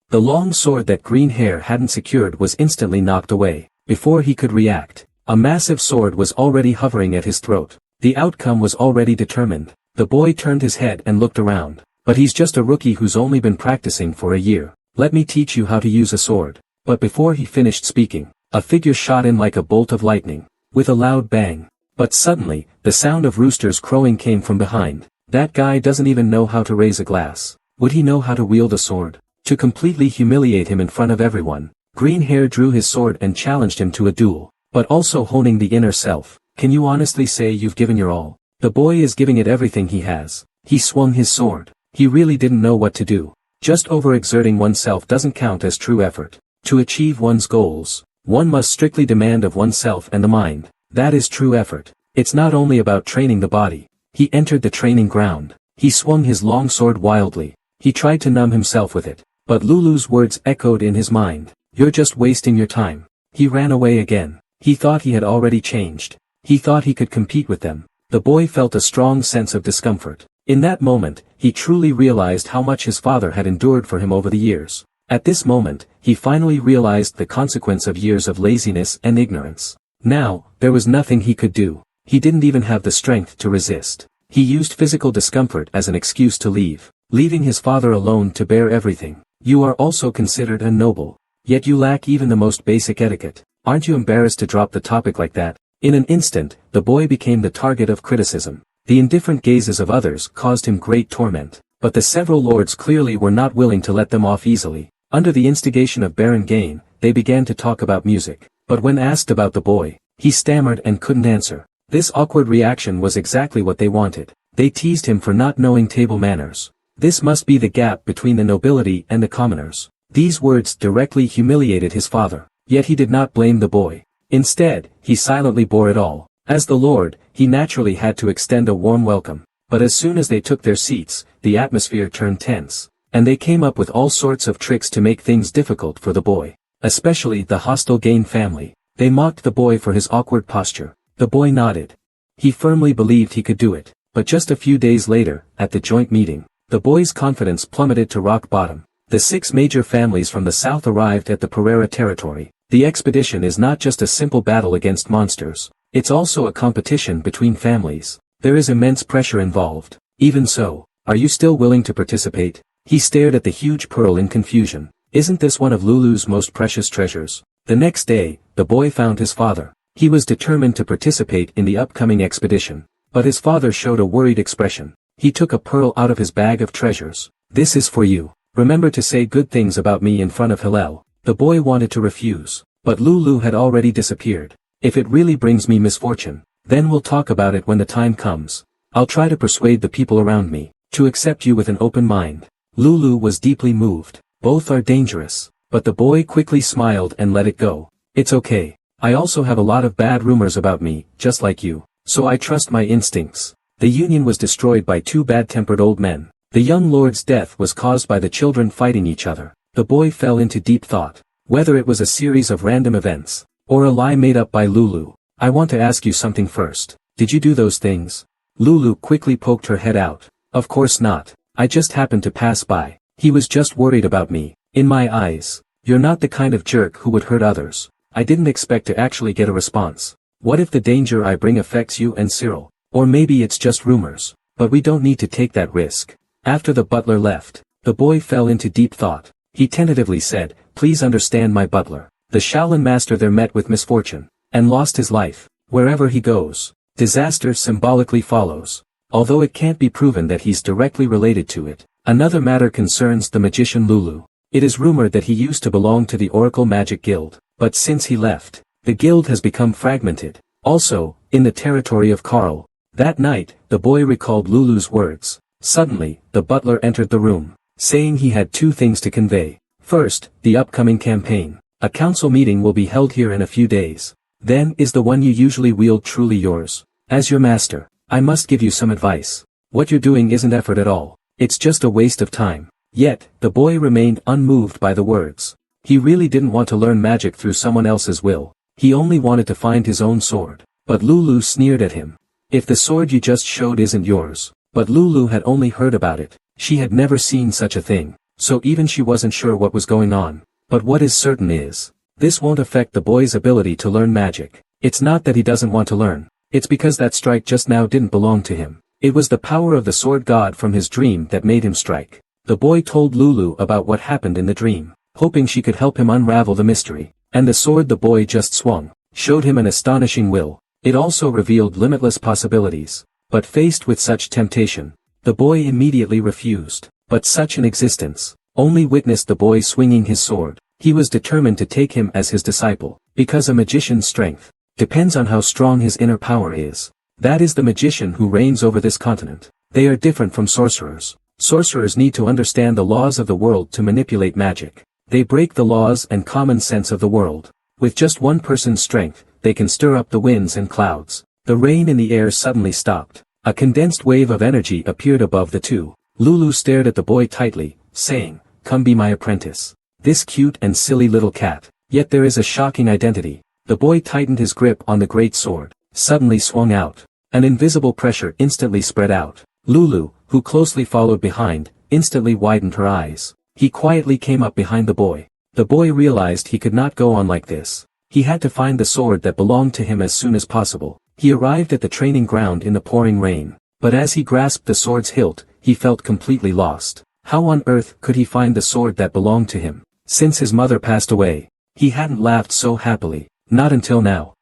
The long sword that Green Hair hadn't secured was instantly knocked away. Before he could react, a massive sword was already hovering at his throat. The outcome was already determined. The boy turned his head and looked around. But he's just a rookie who's only been practicing for a year. Let me teach you how to use a sword. But before he finished speaking, a figure shot in like a bolt of lightning, with a loud bang. But suddenly, the sound of roosters crowing came from behind. That guy doesn't even know how to raise a glass. Would he know how to wield a sword? To completely humiliate him in front of everyone, Green Hair drew his sword and challenged him to a duel, but also honing the inner self. Can you honestly say you've given your all? The boy is giving it everything he has. He swung his sword. He really didn't know what to do. Just overexerting oneself doesn't count as true effort. To achieve one's goals, one must strictly demand of oneself and the mind. That is true effort. It's not only about training the body. He entered the training ground. He swung his long sword wildly. He tried to numb himself with it. But Lulu's words echoed in his mind. You're just wasting your time. He ran away again. He thought he had already changed. He thought he could compete with them. The boy felt a strong sense of discomfort. In that moment, he truly realized how much his father had endured for him over the years. At this moment, he finally realized the consequence of years of laziness and ignorance. Now, there was nothing he could do. He didn't even have the strength to resist. He used physical discomfort as an excuse to leave, leaving his father alone to bear everything. You are also considered a noble. Yet you lack even the most basic etiquette. Aren't you embarrassed to drop the topic like that? In an instant, the boy became the target of criticism. The indifferent gazes of others caused him great torment. But the several lords clearly were not willing to let them off easily. Under the instigation of Baron Gain, they began to talk about music. But when asked about the boy, he stammered and couldn't answer. This awkward reaction was exactly what they wanted. They teased him for not knowing table manners. This must be the gap between the nobility and the commoners. These words directly humiliated his father. Yet he did not blame the boy. Instead, he silently bore it all. As the lord, he naturally had to extend a warm welcome. But as soon as they took their seats, the atmosphere turned tense. And they came up with all sorts of tricks to make things difficult for the boy. Especially the hostile Gain family. They mocked the boy for his awkward posture. The boy nodded. He firmly believed he could do it. But just a few days later, at the joint meeting, the boy's confidence plummeted to rock bottom. The 6 major families from the south arrived at the Pereira territory. The expedition is not just a simple battle against monsters. It's also a competition between families. There is immense pressure involved. Even so, are you still willing to participate? He stared at the huge pearl in confusion. Isn't this one of Lulu's most precious treasures? The next day, the boy found his father. He was determined to participate in the upcoming expedition. But his father showed a worried expression. He took a pearl out of his bag of treasures. This is for you. Remember to say good things about me in front of Hillel. The boy wanted to refuse. But Lulu had already disappeared. If it really brings me misfortune, then we'll talk about it when the time comes. I'll try to persuade the people around me to accept you with an open mind. Lulu was deeply moved. Both are dangerous. But the boy quickly smiled and let it go. It's okay. I also have a lot of bad rumors about me, just like you. So I trust my instincts. The union was destroyed by 2 bad-tempered old men. The young lord's death was caused by the children fighting each other. The boy fell into deep thought. Whether it was a series of random events, or a lie made up by Lulu. I want to ask you something first. Did you do those things? Lulu quickly poked her head out. Of course not. I just happened to pass by. He was just worried about me. In my eyes, you're not the kind of jerk who would hurt others. I didn't expect to actually get a response. What if the danger I bring affects you and Cyril? Or maybe it's just rumors. But we don't need to take that risk. After the butler left, the boy fell into deep thought. He tentatively said, please understand my butler. The Shaolin master there met with misfortune, and lost his life. Wherever he goes, disaster symbolically follows. Although it can't be proven that he's directly related to it. Another matter concerns the magician Lulu. It is rumored that he used to belong to the Oracle Magic Guild, but since he left, the guild has become fragmented. Also, in the territory of Karl. That night, the boy recalled Lulu's words. Suddenly, the butler entered the room, saying he had 2 things to convey. First, the upcoming campaign. A council meeting will be held here in a few days. Then, is the one you usually wield truly yours? As your master, I must give you some advice. What you're doing isn't effort at all. It's just a waste of time. Yet, the boy remained unmoved by the words. He really didn't want to learn magic through someone else's will. He only wanted to find his own sword. But Lulu sneered at him. If the sword you just showed isn't yours. But Lulu had only heard about it. She had never seen such a thing. So even she wasn't sure what was going on. But what is certain is, this won't affect the boy's ability to learn magic. It's not that he doesn't want to learn. It's because that strike just now didn't belong to him. It was the power of the sword god from his dream that made him strike. The boy told Lulu about what happened in the dream, hoping she could help him unravel the mystery. And the sword the boy just swung, showed him an astonishing will. It also revealed limitless possibilities. But faced with such temptation, the boy immediately refused. But such an existence only witnessed the boy swinging his sword. He was determined to take him as his disciple, because a magician's strength depends on how strong his inner power is. That is the magician who reigns over this continent. They are different from sorcerers. Sorcerers need to understand the laws of the world to manipulate magic. They break the laws and common sense of the world. With just one person's strength, they can stir up the winds and clouds. The rain in the air suddenly stopped. A condensed wave of energy appeared above the two. Lulu stared at the boy tightly, saying, "Come be my apprentice." This cute and silly little cat. Yet there is a shocking identity. The boy tightened his grip on the great sword, suddenly swung out. An invisible pressure instantly spread out. Lulu, who closely followed behind, instantly widened her eyes. He quietly came up behind the boy. The boy realized he could not go on like this. He had to find the sword that belonged to him as soon as possible. He arrived at the training ground in the pouring rain. But as he grasped the sword's hilt, he felt completely lost. How on earth could he find the sword that belonged to him? Since his mother passed away, he hadn't laughed so happily, not until now.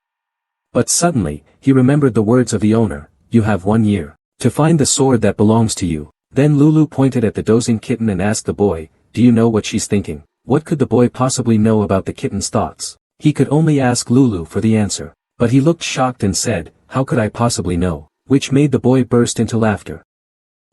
But suddenly, he remembered the words of the owner, "You have 1 year to find the sword that belongs to you." Then Lulu pointed at the dozing kitten and asked the boy, "Do you know what she's thinking?" What could the boy possibly know about the kitten's thoughts? He could only ask Lulu for the answer. But he looked shocked and said, "How could I possibly know?" Which made the boy burst into laughter.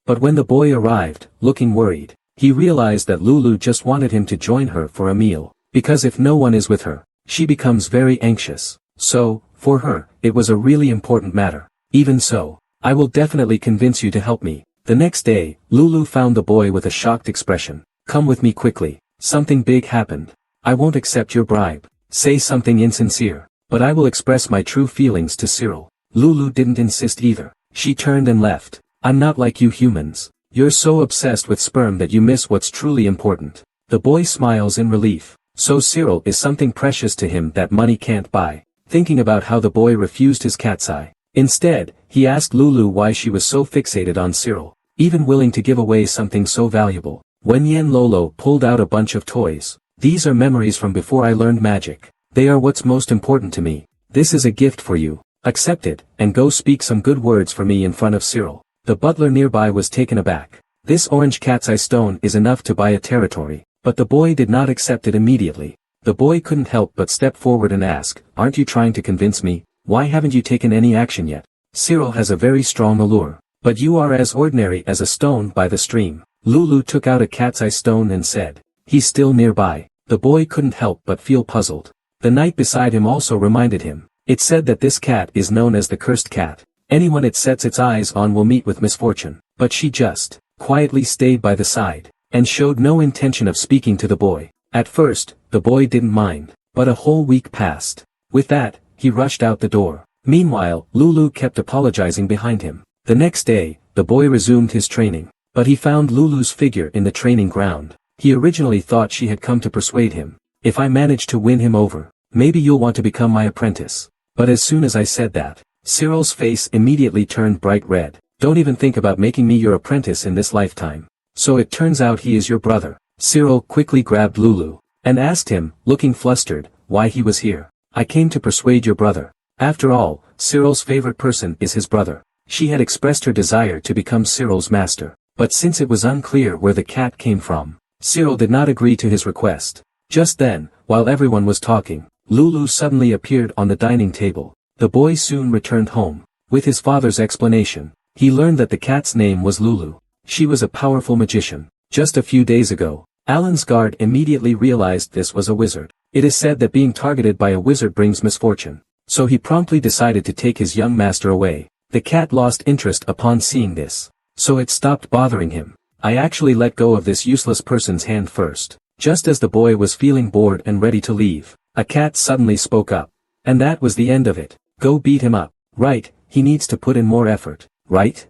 But when the boy arrived, looking worried, he realized that Lulu just wanted him to join her for a meal. Because if no one is with her, she becomes very anxious. So, for her, it was a really important matter. Even so, "I will definitely convince you to help me." The next day, Lulu found the boy with a shocked expression. "Come with me quickly. Something big happened. I won't accept your bribe. Say something insincere. But I will express my true feelings to Cyril." Lulu didn't insist either. She turned and left. "I'm not like you humans. You're so obsessed with sperm that you miss what's truly important." The boy smiles in relief. So Cyril is something precious to him that money can't buy. Thinking about how the boy refused his cat's eye. Instead, he asked Lulu why she was so fixated on Cyril, even willing to give away something so valuable. When Yen Lolo pulled out a bunch of toys. "These are memories from before I learned magic. They are what's most important to me. This is a gift for you. Accept it, and go speak some good words for me in front of Cyril." The butler nearby was taken aback. This orange cat's eye stone is enough to buy a territory. But the boy did not accept it immediately. The boy couldn't help but step forward and ask, "Aren't you trying to convince me? Why haven't you taken any action yet? Cyril has a very strong allure. But you are as ordinary as a stone by the stream." Lulu took out a cat's eye stone and said, "He's still nearby." The boy couldn't help but feel puzzled. The knight beside him also reminded him. It said that this cat is known as the cursed cat. Anyone it sets its eyes on will meet with misfortune. But she just quietly stayed by the side, and showed no intention of speaking to the boy. At first, the boy didn't mind, but a whole week passed. With that, he rushed out the door. Meanwhile, Lulu kept apologizing behind him. The next day, the boy resumed his training. But he found Lulu's figure in the training ground. He originally thought she had come to persuade him. "If I manage to win him over, maybe you'll want to become my apprentice." But as soon as I said that, Cyril's face immediately turned bright red. "Don't even think about making me your apprentice in this lifetime. So it turns out he is your brother." Cyril quickly grabbed Lulu, and asked him, looking flustered, why he was here. "I came to persuade your brother." After all, Cyril's favorite person is his brother. She had expressed her desire to become Cyril's master. But since it was unclear where the cat came from, Cyril did not agree to his request. Just then, while everyone was talking, Lulu suddenly appeared on the dining table. The boy soon returned home. With his father's explanation, he learned that the cat's name was Lulu. She was a powerful magician. Just a few days ago, Alan's guard immediately realized this was a wizard. It is said that being targeted by a wizard brings misfortune. So he promptly decided to take his young master away. The cat lost interest upon seeing this. So it stopped bothering him. "I actually let go of this useless person's hand first." Just as the boy was feeling bored and ready to leave, a cat suddenly spoke up. And that was the end of it. "Go beat him up." "Right, he needs to put in more effort, right?"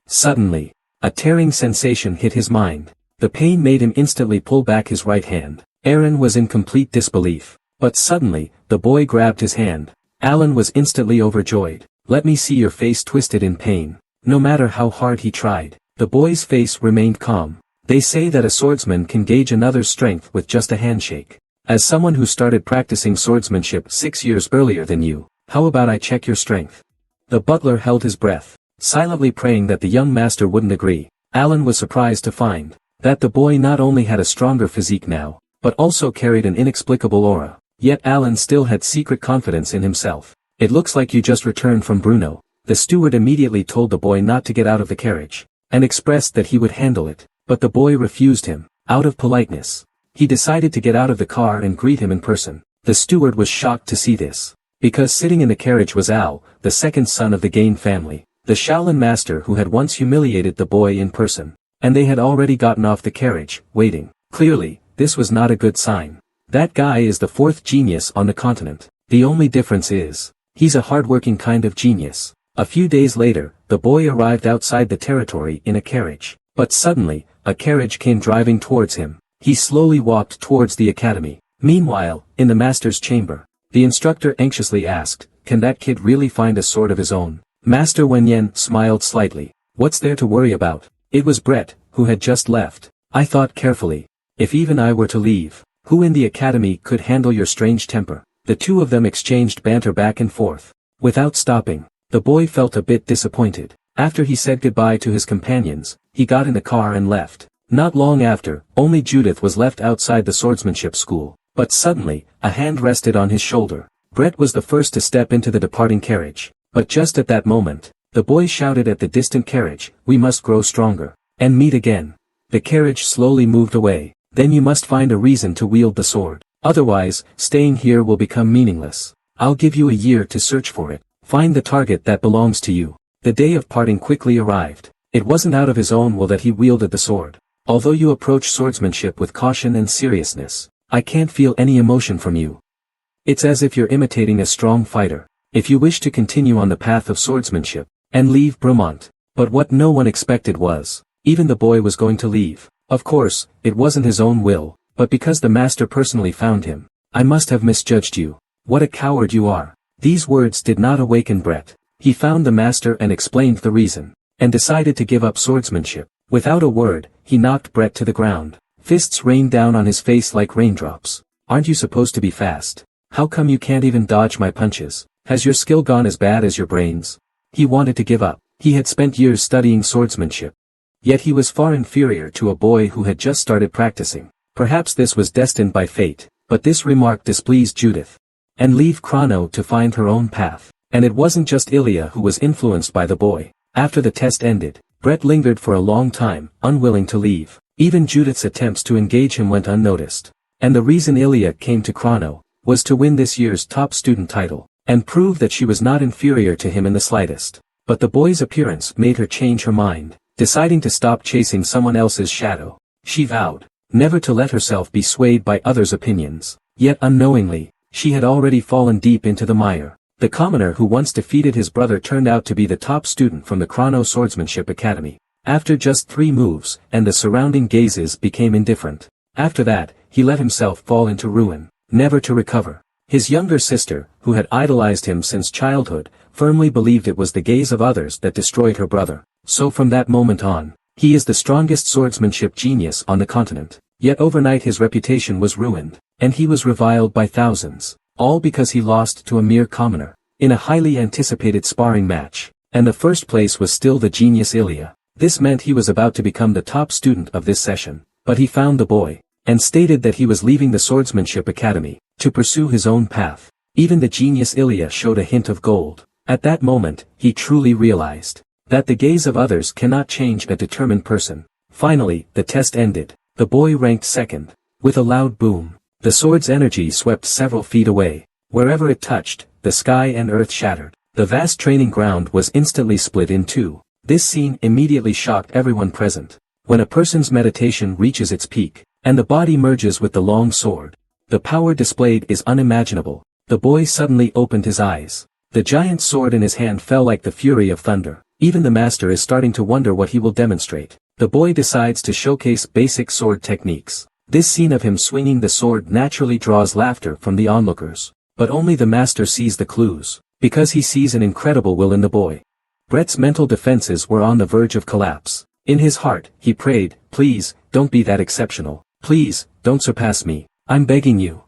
Suddenly, a tearing sensation hit his mind. The pain made him instantly pull back his right hand. Aaron was in complete disbelief. But suddenly, the boy grabbed his hand. Alan was instantly overjoyed. "Let me see your face twisted in pain." No matter how hard he tried, the boy's face remained calm. They say that a swordsman can gauge another's strength with just a handshake. As someone who started practicing swordsmanship 6 years earlier than you, how about I check your strength? The butler held his breath, silently praying that the young master wouldn't agree. Alan was surprised to find that the boy not only had a stronger physique now, but also carried an inexplicable aura. Yet Alan still had secret confidence in himself. "It looks like you just returned from Bruno." The steward immediately told the boy not to get out of the carriage, and expressed that he would handle it, but the boy refused him. Out of politeness, he decided to get out of the car and greet him in person. The steward was shocked to see this, because sitting in the carriage was Al, the second son of the Gain family, the Shaolin master who had once humiliated the boy in person, and they had already gotten off the carriage, waiting. Clearly, this was not a good sign. That guy is the fourth genius on the continent. The only difference is, he's a hardworking kind of genius. A few days later, the boy arrived outside the territory in a carriage. But suddenly, a carriage came driving towards him. He slowly walked towards the academy. Meanwhile, in the master's chamber, the instructor anxiously asked, "Can that kid really find a sword of his own?" Master Wenyan smiled slightly. "What's there to worry about?" It was Brett, who had just left. I thought carefully. If even I were to leave, who in the academy could handle your strange temper? The two of them exchanged banter back and forth. Without stopping, the boy felt a bit disappointed. After he said goodbye to his companions, he got in the car and left. Not long after, only Judith was left outside the swordsmanship school. But suddenly, a hand rested on his shoulder. Brett was the first to step into the departing carriage. But just at that moment, the boy shouted at the distant carriage, "We must grow stronger, and meet again." The carriage slowly moved away. "Then you must find a reason to wield the sword. Otherwise, staying here will become meaningless. I'll give you a year to search for it. Find the target that belongs to you." The day of parting quickly arrived. It wasn't out of his own will that he wielded the sword. "Although you approach swordsmanship with caution and seriousness, I can't feel any emotion from you. It's as if you're imitating a strong fighter. If you wish to continue on the path of swordsmanship, and leave Bremont." But what no one expected was, even the boy was going to leave. Of course, it wasn't his own will, but because the master personally found him. "I must have misjudged you. What a coward you are." These words did not awaken Brett. He found the master and explained the reason, and decided to give up swordsmanship. Without a word, he knocked Brett to the ground. Fists rained down on his face like raindrops. "Aren't you supposed to be fast? How come you can't even dodge my punches? Has your skill gone as bad as your brains?" He wanted to give up. He had spent years studying swordsmanship. Yet he was far inferior to a boy who had just started practicing. Perhaps this was destined by fate, but this remark displeased Judith. And leave Chrono to find her own path. And it wasn't just Ilya who was influenced by the boy. After the test ended, Brett lingered for a long time, unwilling to leave. Even Judith's attempts to engage him went unnoticed. And the reason Ilya came to Chrono was to win this year's top student title, and prove that she was not inferior to him in the slightest. But the boy's appearance made her change her mind, deciding to stop chasing someone else's shadow. She vowed never to let herself be swayed by others' opinions. Yet unknowingly, she had already fallen deep into the mire. The commoner who once defeated his brother turned out to be the top student from the Chrono Swordsmanship Academy. After just 3 moves, and the surrounding gazes became indifferent. After that, he let himself fall into ruin, never to recover. His younger sister, who had idolized him since childhood, firmly believed it was the gaze of others that destroyed her brother. So from that moment on, he is the strongest swordsmanship genius on the continent. Yet overnight his reputation was ruined, and he was reviled by thousands, all because he lost to a mere commoner, in a highly anticipated sparring match. And the first place was still the genius Ilya. This meant he was about to become the top student of this session. But he found the boy, and stated that he was leaving the Swordsmanship Academy, to pursue his own path. Even the genius Ilya showed a hint of gold. At that moment, he truly realized that the gaze of others cannot change a determined person. Finally, the test ended. The boy ranked second. With a loud boom, the sword's energy swept several feet away. Wherever it touched, the sky and earth shattered. The vast training ground was instantly split in two. This scene immediately shocked everyone present. When a person's meditation reaches its peak, and the body merges with the long sword, the power displayed is unimaginable. The boy suddenly opened his eyes. The giant sword in his hand fell like the fury of thunder. Even the master is starting to wonder what he will demonstrate. The boy decides to showcase basic sword techniques. This scene of him swinging the sword naturally draws laughter from the onlookers. But only the master sees the clues, because he sees an incredible will in the boy. Brett's mental defenses were on the verge of collapse. In his heart, he prayed, "Please, don't be that exceptional. Please, don't surpass me. I'm begging you."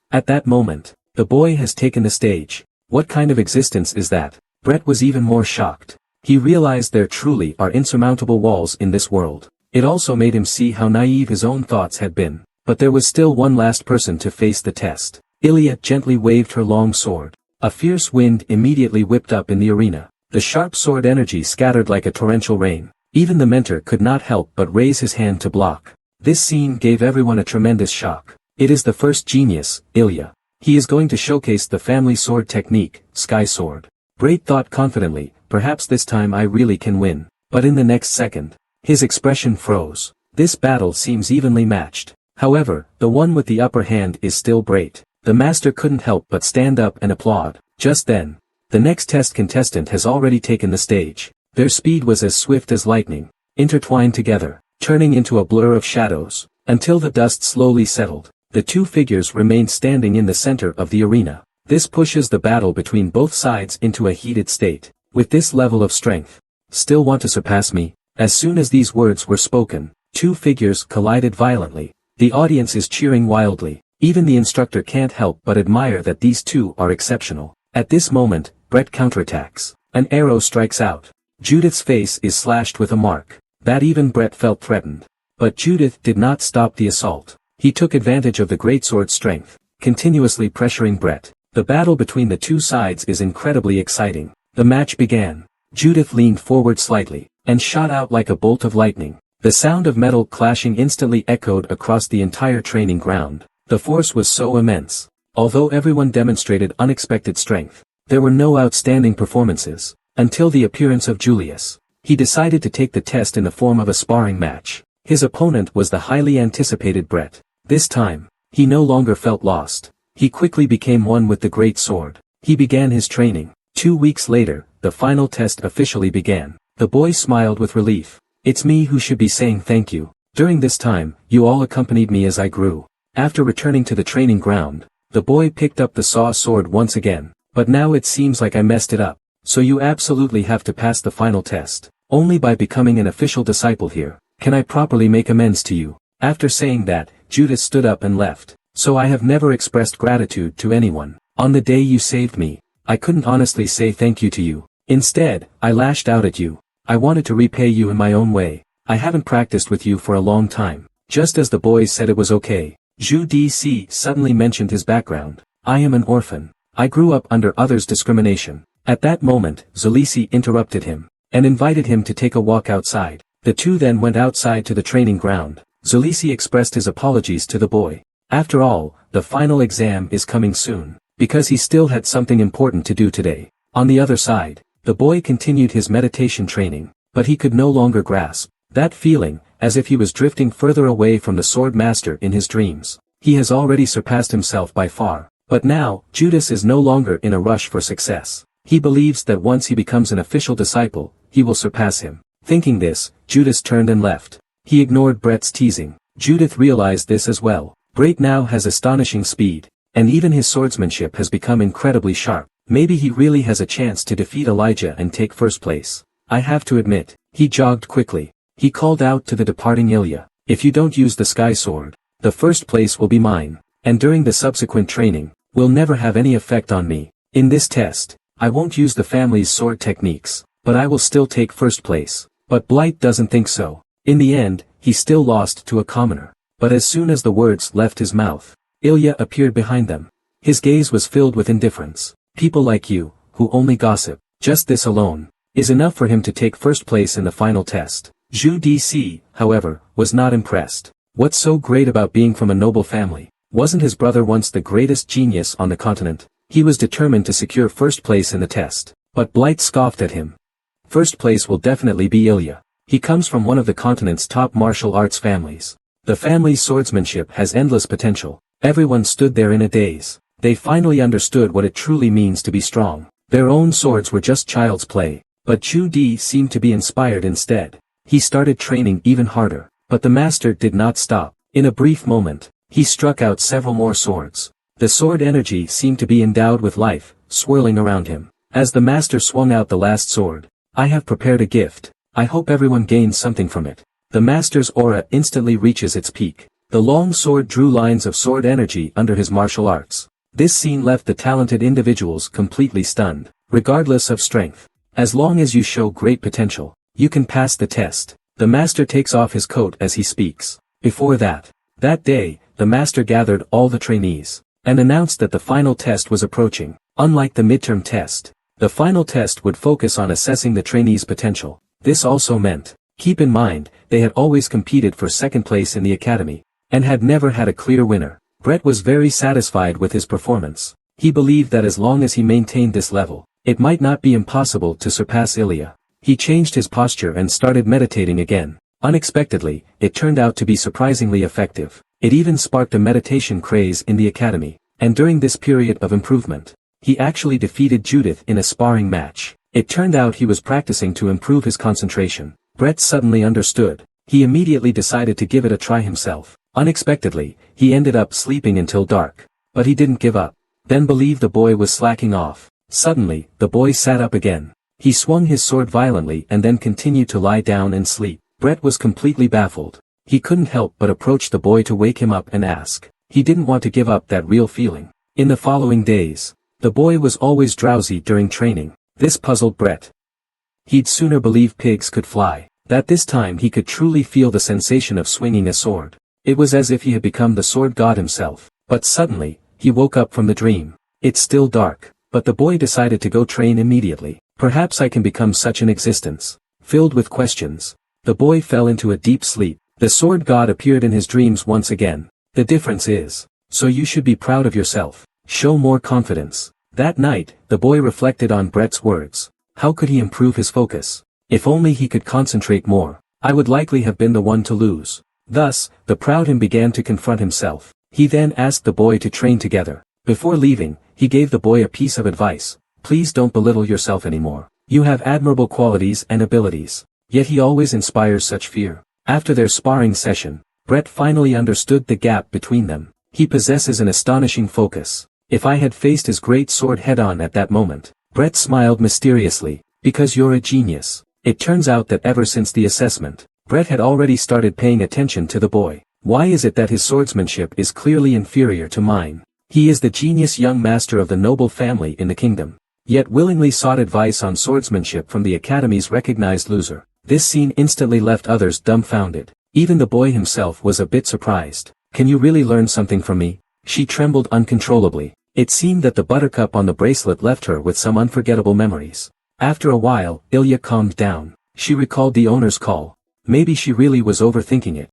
At that moment, the boy has taken the stage. What kind of existence is that? Brett was even more shocked. He realized there truly are insurmountable walls in this world. It also made him see how naive his own thoughts had been. But there was still one last person to face the test. Ilya gently waved her long sword. A fierce wind immediately whipped up in the arena. The sharp sword energy scattered like a torrential rain. Even the mentor could not help but raise his hand to block. This scene gave everyone a tremendous shock. It is the first genius, Ilya. He is going to showcase the family sword technique, Sky Sword. Brett thought confidently, perhaps this time I really can win. But in the next second, his expression froze. This battle seems evenly matched. However, the one with the upper hand is still Brett. The master couldn't help but stand up and applaud. Just then, The next test contestant has already taken the stage. Their speed was as swift as lightning, intertwined together, turning into a blur of shadows, until the dust slowly settled. The two figures remained standing in the center of the arena. This pushes the battle between both sides into a heated state. With this level of strength, still want to surpass me? As soon as these words were spoken, two figures collided violently. The audience is cheering wildly. Even the instructor can't help but admire that these two are exceptional. At this moment, Brett counterattacks. An arrow strikes out. Judith's face is slashed with a mark. That even Brett felt threatened. But Judith did not stop the assault. He took advantage of the greatsword's strength, continuously pressuring Brett. The battle between the two sides is incredibly exciting. The match began. Judith leaned forward slightly, and shot out like a bolt of lightning. The sound of metal clashing instantly echoed across the entire training ground. The force was so immense. Although everyone demonstrated unexpected strength, there were no outstanding performances, until the appearance of Julius. He decided to take the test in the form of a sparring match. His opponent was the highly anticipated Brett. This time, he no longer felt lost. He quickly became one with the great sword. He began his training. 2 weeks later, the final test officially began. The boy smiled with relief. It's me who should be saying thank you. During this time, you all accompanied me as I grew. After returning to the training ground, the boy picked up the saw sword once again. But now it seems like I messed it up. So you absolutely have to pass the final test. Only by becoming an official disciple here, can I properly make amends to you. After saying that, Judith stood up and left. So I have never expressed gratitude to anyone. On the day you saved me, I couldn't honestly say thank you to you. Instead, I lashed out at you. I wanted to repay you in my own way. I haven't practiced with you for a long time. Just as the boys said it was okay, Zhu DC suddenly mentioned his background. I am an orphan. I grew up under others' discrimination. At that moment, Zulisi interrupted him, and invited him to take a walk outside. The two then went outside to the training ground. Zulisi expressed his apologies to the boy. After all, the final exam is coming soon, because he still had something important to do today. On the other side, the boy continued his meditation training, but he could no longer grasp that feeling, as if he was drifting further away from the sword master in his dreams. He has already surpassed himself by far. But now, Judas is no longer in a rush for success. He believes that once he becomes an official disciple, he will surpass him. Thinking this, Judas turned and left. He ignored Brett's teasing. Judith realized this as well. Brett now has astonishing speed, and even his swordsmanship has become incredibly sharp. Maybe he really has a chance to defeat Elijah and take first place. I have to admit, he jogged quickly. He called out to the departing Ilya, if you don't use the sky sword, the first place will be mine, and during the subsequent training, will never have any effect on me. In this test, I won't use the family's sword techniques, but I will still take first place. But Blight doesn't think so. In the end, he still lost to a commoner. But as soon as the words left his mouth, Ilya appeared behind them. His gaze was filled with indifference. People like you, who only gossip, just this alone, is enough for him to take first place in the final test. Zhu DC, however, was not impressed. What's so great about being from a noble family? Wasn't his brother once the greatest genius on the continent? He was determined to secure first place in the test. But Blight scoffed at him. First place will definitely be Ilya. He comes from one of the continent's top martial arts families. The family's swordsmanship has endless potential. Everyone stood there in a daze. They finally understood what it truly means to be strong. Their own swords were just child's play. But Chu Di seemed to be inspired instead. He started training even harder. But the master did not stop. In a brief moment, he struck out several more swords. The sword energy seemed to be endowed with life, swirling around him. As the master swung out the last sword, I have prepared a gift. I hope everyone gains something from it. The master's aura instantly reaches its peak. The long sword drew lines of sword energy under his martial arts. This scene left the talented individuals completely stunned. Regardless of strength, as long as you show great potential, you can pass the test. The master takes off his coat as he speaks. Before that day, the master gathered all the trainees, and announced that the final test was approaching. Unlike the midterm test, the final test would focus on assessing the trainees' potential. This also meant, keep in mind, they had always competed for second place in the academy, and had never had a clear winner. Brett was very satisfied with his performance. He believed that as long as he maintained this level, it might not be impossible to surpass Ilya. He changed his posture and started meditating again. Unexpectedly, it turned out to be surprisingly effective. It even sparked a meditation craze in the academy, and during this period of improvement, He actually defeated Judith in a sparring match. It turned out he was practicing to improve his concentration. Brett suddenly understood. He immediately decided to give it a try himself. Unexpectedly, he ended up sleeping until dark. But he didn't give up. Then believed the boy was slacking off. Suddenly, the boy sat up again. He swung his sword violently and then continued to lie down and sleep. Brett was completely baffled. He couldn't help but approach the boy to wake him up and ask. He didn't want to give up that real feeling. In the following days, the boy was always drowsy during training. This puzzled Brett. He'd sooner believe pigs could fly. That this time he could truly feel the sensation of swinging a sword. It was as if he had become the sword god himself. But suddenly, he woke up from the dream. It's still dark, but the boy decided to go train immediately. Perhaps I can become such an existence. Filled with questions, the boy fell into a deep sleep. The sword god appeared in his dreams once again. The difference is, so you should be proud of yourself. Show more confidence. That night, the boy reflected on Brett's words. How could he improve his focus? If only he could concentrate more, I would likely have been the one to lose. Thus, the proud him began to confront himself. He then asked the boy to train together. Before leaving, he gave the boy a piece of advice. Please don't belittle yourself anymore. You have admirable qualities and abilities. Yet he always inspires such fear. After their sparring session, Brett finally understood the gap between them. He possesses an astonishing focus. If I had faced his great sword head-on at that moment, Brett smiled mysteriously, because you're a genius. It turns out that ever since the assessment, Brett had already started paying attention to the boy. Why is it that his swordsmanship is clearly inferior to mine? He is the genius young master of the noble family in the kingdom, yet willingly sought advice on swordsmanship from the academy's recognized loser. This scene instantly left others dumbfounded. Even the boy himself was a bit surprised. Can you really learn something from me? She trembled uncontrollably. It seemed that the buttercup on the bracelet left her with some unforgettable memories. After a while, Ilya calmed down. She recalled the owner's call. Maybe she really was overthinking it.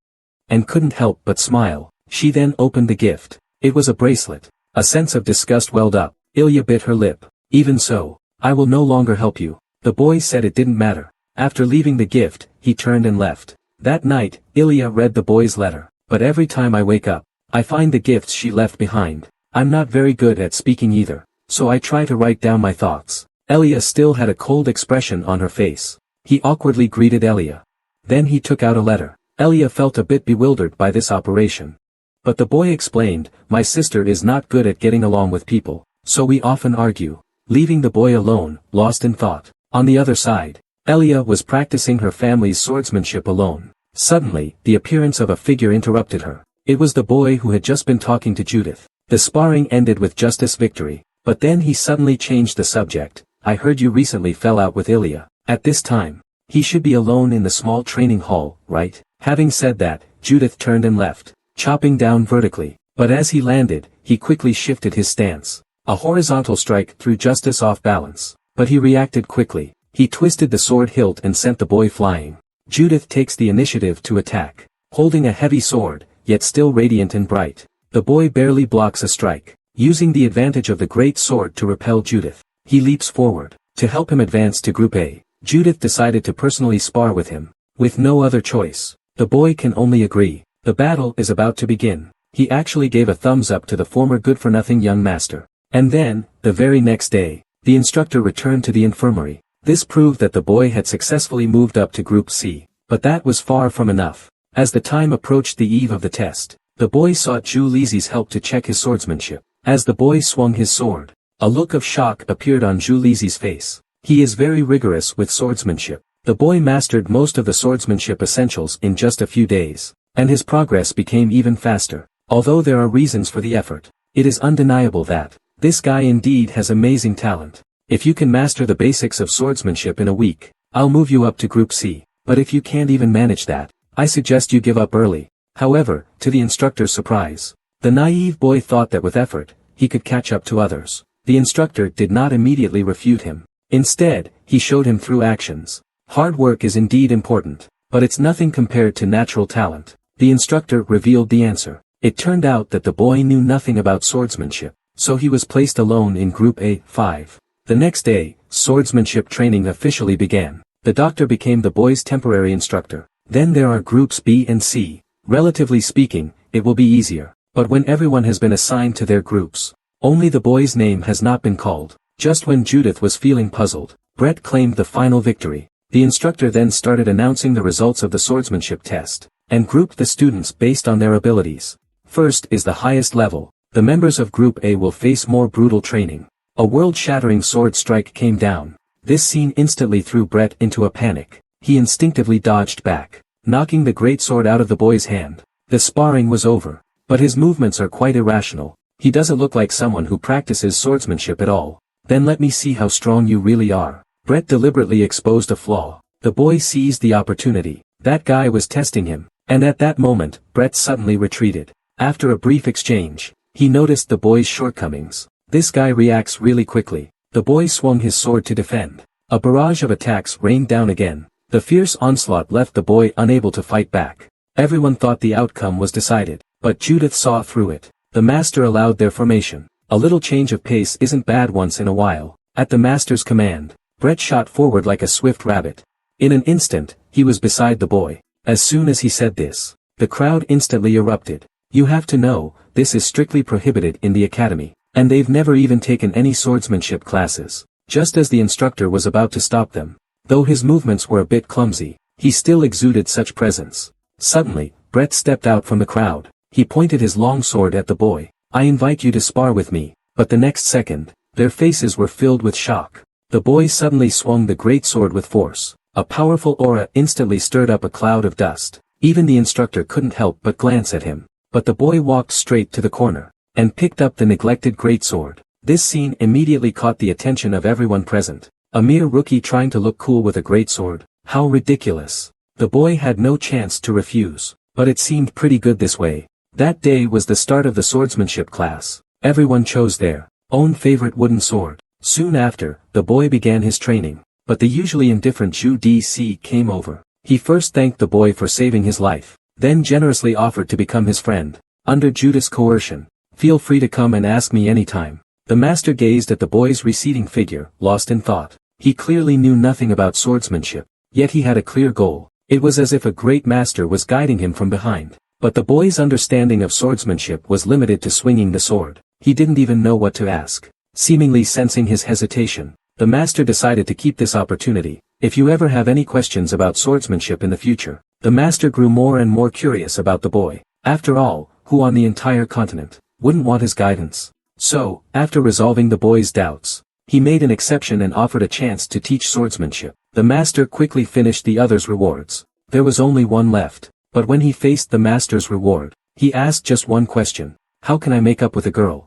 And couldn't help but smile. She then opened the gift. It was a bracelet. A sense of disgust welled up. Ilya bit her lip. Even so, I will no longer help you. The boy said it didn't matter. After leaving the gift, he turned and left. That night, Ilya read the boy's letter. But every time I wake up, I find the gifts she left behind. I'm not very good at speaking either, so I try to write down my thoughts. Ilya still had a cold expression on her face. He awkwardly greeted Ilya. Then he took out a letter. Ilya felt a bit bewildered by this operation. But the boy explained, my sister is not good at getting along with people, so we often argue. Leaving the boy alone, lost in thought. On the other side, Ilya was practicing her family's swordsmanship alone. Suddenly, the appearance of a figure interrupted her. It was the boy who had just been talking to Judith. The sparring ended with Justice's victory, but then he suddenly changed the subject. I heard you recently fell out with Ilya. At this time, he should be alone in the small training hall, right? Having said that, Judith turned and left, chopping down vertically. But as he landed, he quickly shifted his stance. A horizontal strike threw Justice off balance. But he reacted quickly. He twisted the sword hilt and sent the boy flying. Judith takes the initiative to attack. Holding a heavy sword, yet still radiant and bright, the boy barely blocks a strike. Using the advantage of the great sword to repel Judith, he leaps forward. To help him advance to Group A, Judith decided to personally spar with him. With no other choice, the boy can only agree. The battle is about to begin. He actually gave a thumbs up to the former good-for-nothing young master. And then, the very next day, the instructor returned to the infirmary. This proved that the boy had successfully moved up to Group C. But that was far from enough. As the time approached the eve of the test, the boy sought Zhu Lizi's help to check his swordsmanship. As the boy swung his sword, a look of shock appeared on Zhu Lizi's face. He is very rigorous with swordsmanship. The boy mastered most of the swordsmanship essentials in just a few days, and his progress became even faster. Although there are reasons for the effort, it is undeniable that this guy indeed has amazing talent. If you can master the basics of swordsmanship in a week, I'll move you up to Group C. But if you can't even manage that, I suggest you give up early. However, to the instructor's surprise, the naive boy thought that with effort, he could catch up to others. The instructor did not immediately refute him. Instead, he showed him through actions. Hard work is indeed important, but it's nothing compared to natural talent. The instructor revealed the answer. It turned out that the boy knew nothing about swordsmanship, so he was placed alone in Group A5. The next day, swordsmanship training officially began. The doctor became the boy's temporary instructor. Then there are Groups B and C. Relatively speaking, it will be easier. But when everyone has been assigned to their groups, Only the boy's name has not been called. Just when Judith was feeling puzzled, Brett claimed the final victory. The instructor then started announcing the results of the swordsmanship test, and grouped the students based on their abilities. First is the highest level. The members of Group A will face more brutal training. A world-shattering sword strike came down. This scene instantly threw Brett into a panic. He instinctively dodged back, knocking the great sword out of the boy's hand. The sparring was over, but his movements are quite irrational. He doesn't look like someone who practices swordsmanship at all. Then let me see how strong you really are. Brett deliberately exposed a flaw. The boy seized the opportunity. That guy was testing him, and at that moment, Brett suddenly retreated. After a brief exchange, he noticed the boy's shortcomings. This guy reacts really quickly. The boy swung his sword to defend. A barrage of attacks rained down again. The fierce onslaught left the boy unable to fight back. Everyone thought the outcome was decided, but Judith saw through it. The master allowed their formation. A little change of pace isn't bad once in a while. At the master's command, Brett shot forward like a swift rabbit. In an instant, he was beside the boy. As soon as he said this, the crowd instantly erupted. You have to know, this is strictly prohibited in the academy, and they've never even taken any swordsmanship classes. Just as the instructor was about to stop them, though his movements were a bit clumsy, he still exuded such presence. Suddenly, Brett stepped out from the crowd. He pointed his long sword at the boy. I invite you to spar with me. But the next second, their faces were filled with shock. The boy suddenly swung the great sword with force. A powerful aura instantly stirred up a cloud of dust. Even the instructor couldn't help but glance at him. But the boy walked straight to the corner, and picked up the neglected greatsword. This scene immediately caught the attention of everyone present. A mere rookie trying to look cool with a greatsword. How ridiculous. The boy had no chance to refuse, but it seemed pretty good this way. That day was the start of the swordsmanship class. Everyone chose their own favorite wooden sword. Soon after, the boy began his training, but the usually indifferent Ju DC came over. He first thanked the boy for saving his life, then generously offered to become his friend. Under Judith's coercion, feel free to come and ask me anytime. The master gazed at the boy's receding figure, lost in thought. He clearly knew nothing about swordsmanship, yet he had a clear goal. It was as if a great master was guiding him from behind. But the boy's understanding of swordsmanship was limited to swinging the sword. He didn't even know what to ask. Seemingly sensing his hesitation, the master decided to keep this opportunity. If you ever have any questions about swordsmanship in the future. The master grew more and more curious about the boy. After all, who on the entire continent wouldn't want his guidance? So, after resolving the boy's doubts, he made an exception and offered a chance to teach swordsmanship. The master quickly finished the others' rewards. There was only one left. But when he faced the master's reward, he asked just one question. How can I make up with a girl?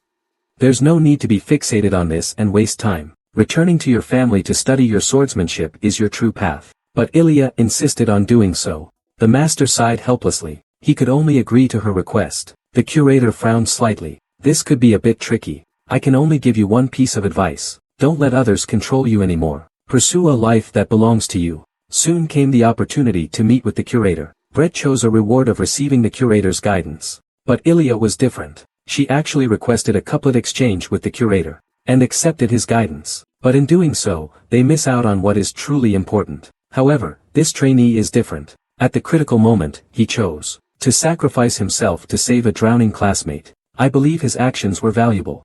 There's no need to be fixated on this and waste time. Returning to your family to study your swordsmanship is your true path. But Ilya insisted on doing so. The master sighed helplessly. He could only agree to her request. The curator frowned slightly. This could be a bit tricky. I can only give you one piece of advice. Don't let others control you anymore. Pursue a life that belongs to you. Soon came the opportunity to meet with the curator. Brett chose a reward of receiving the curator's guidance. But Ilya was different. She actually requested a couplet exchange with the curator, and accepted his guidance. But in doing so, they miss out on what is truly important. However, this trainee is different. At the critical moment, he chose to sacrifice himself to save a drowning classmate. I believe his actions were valuable.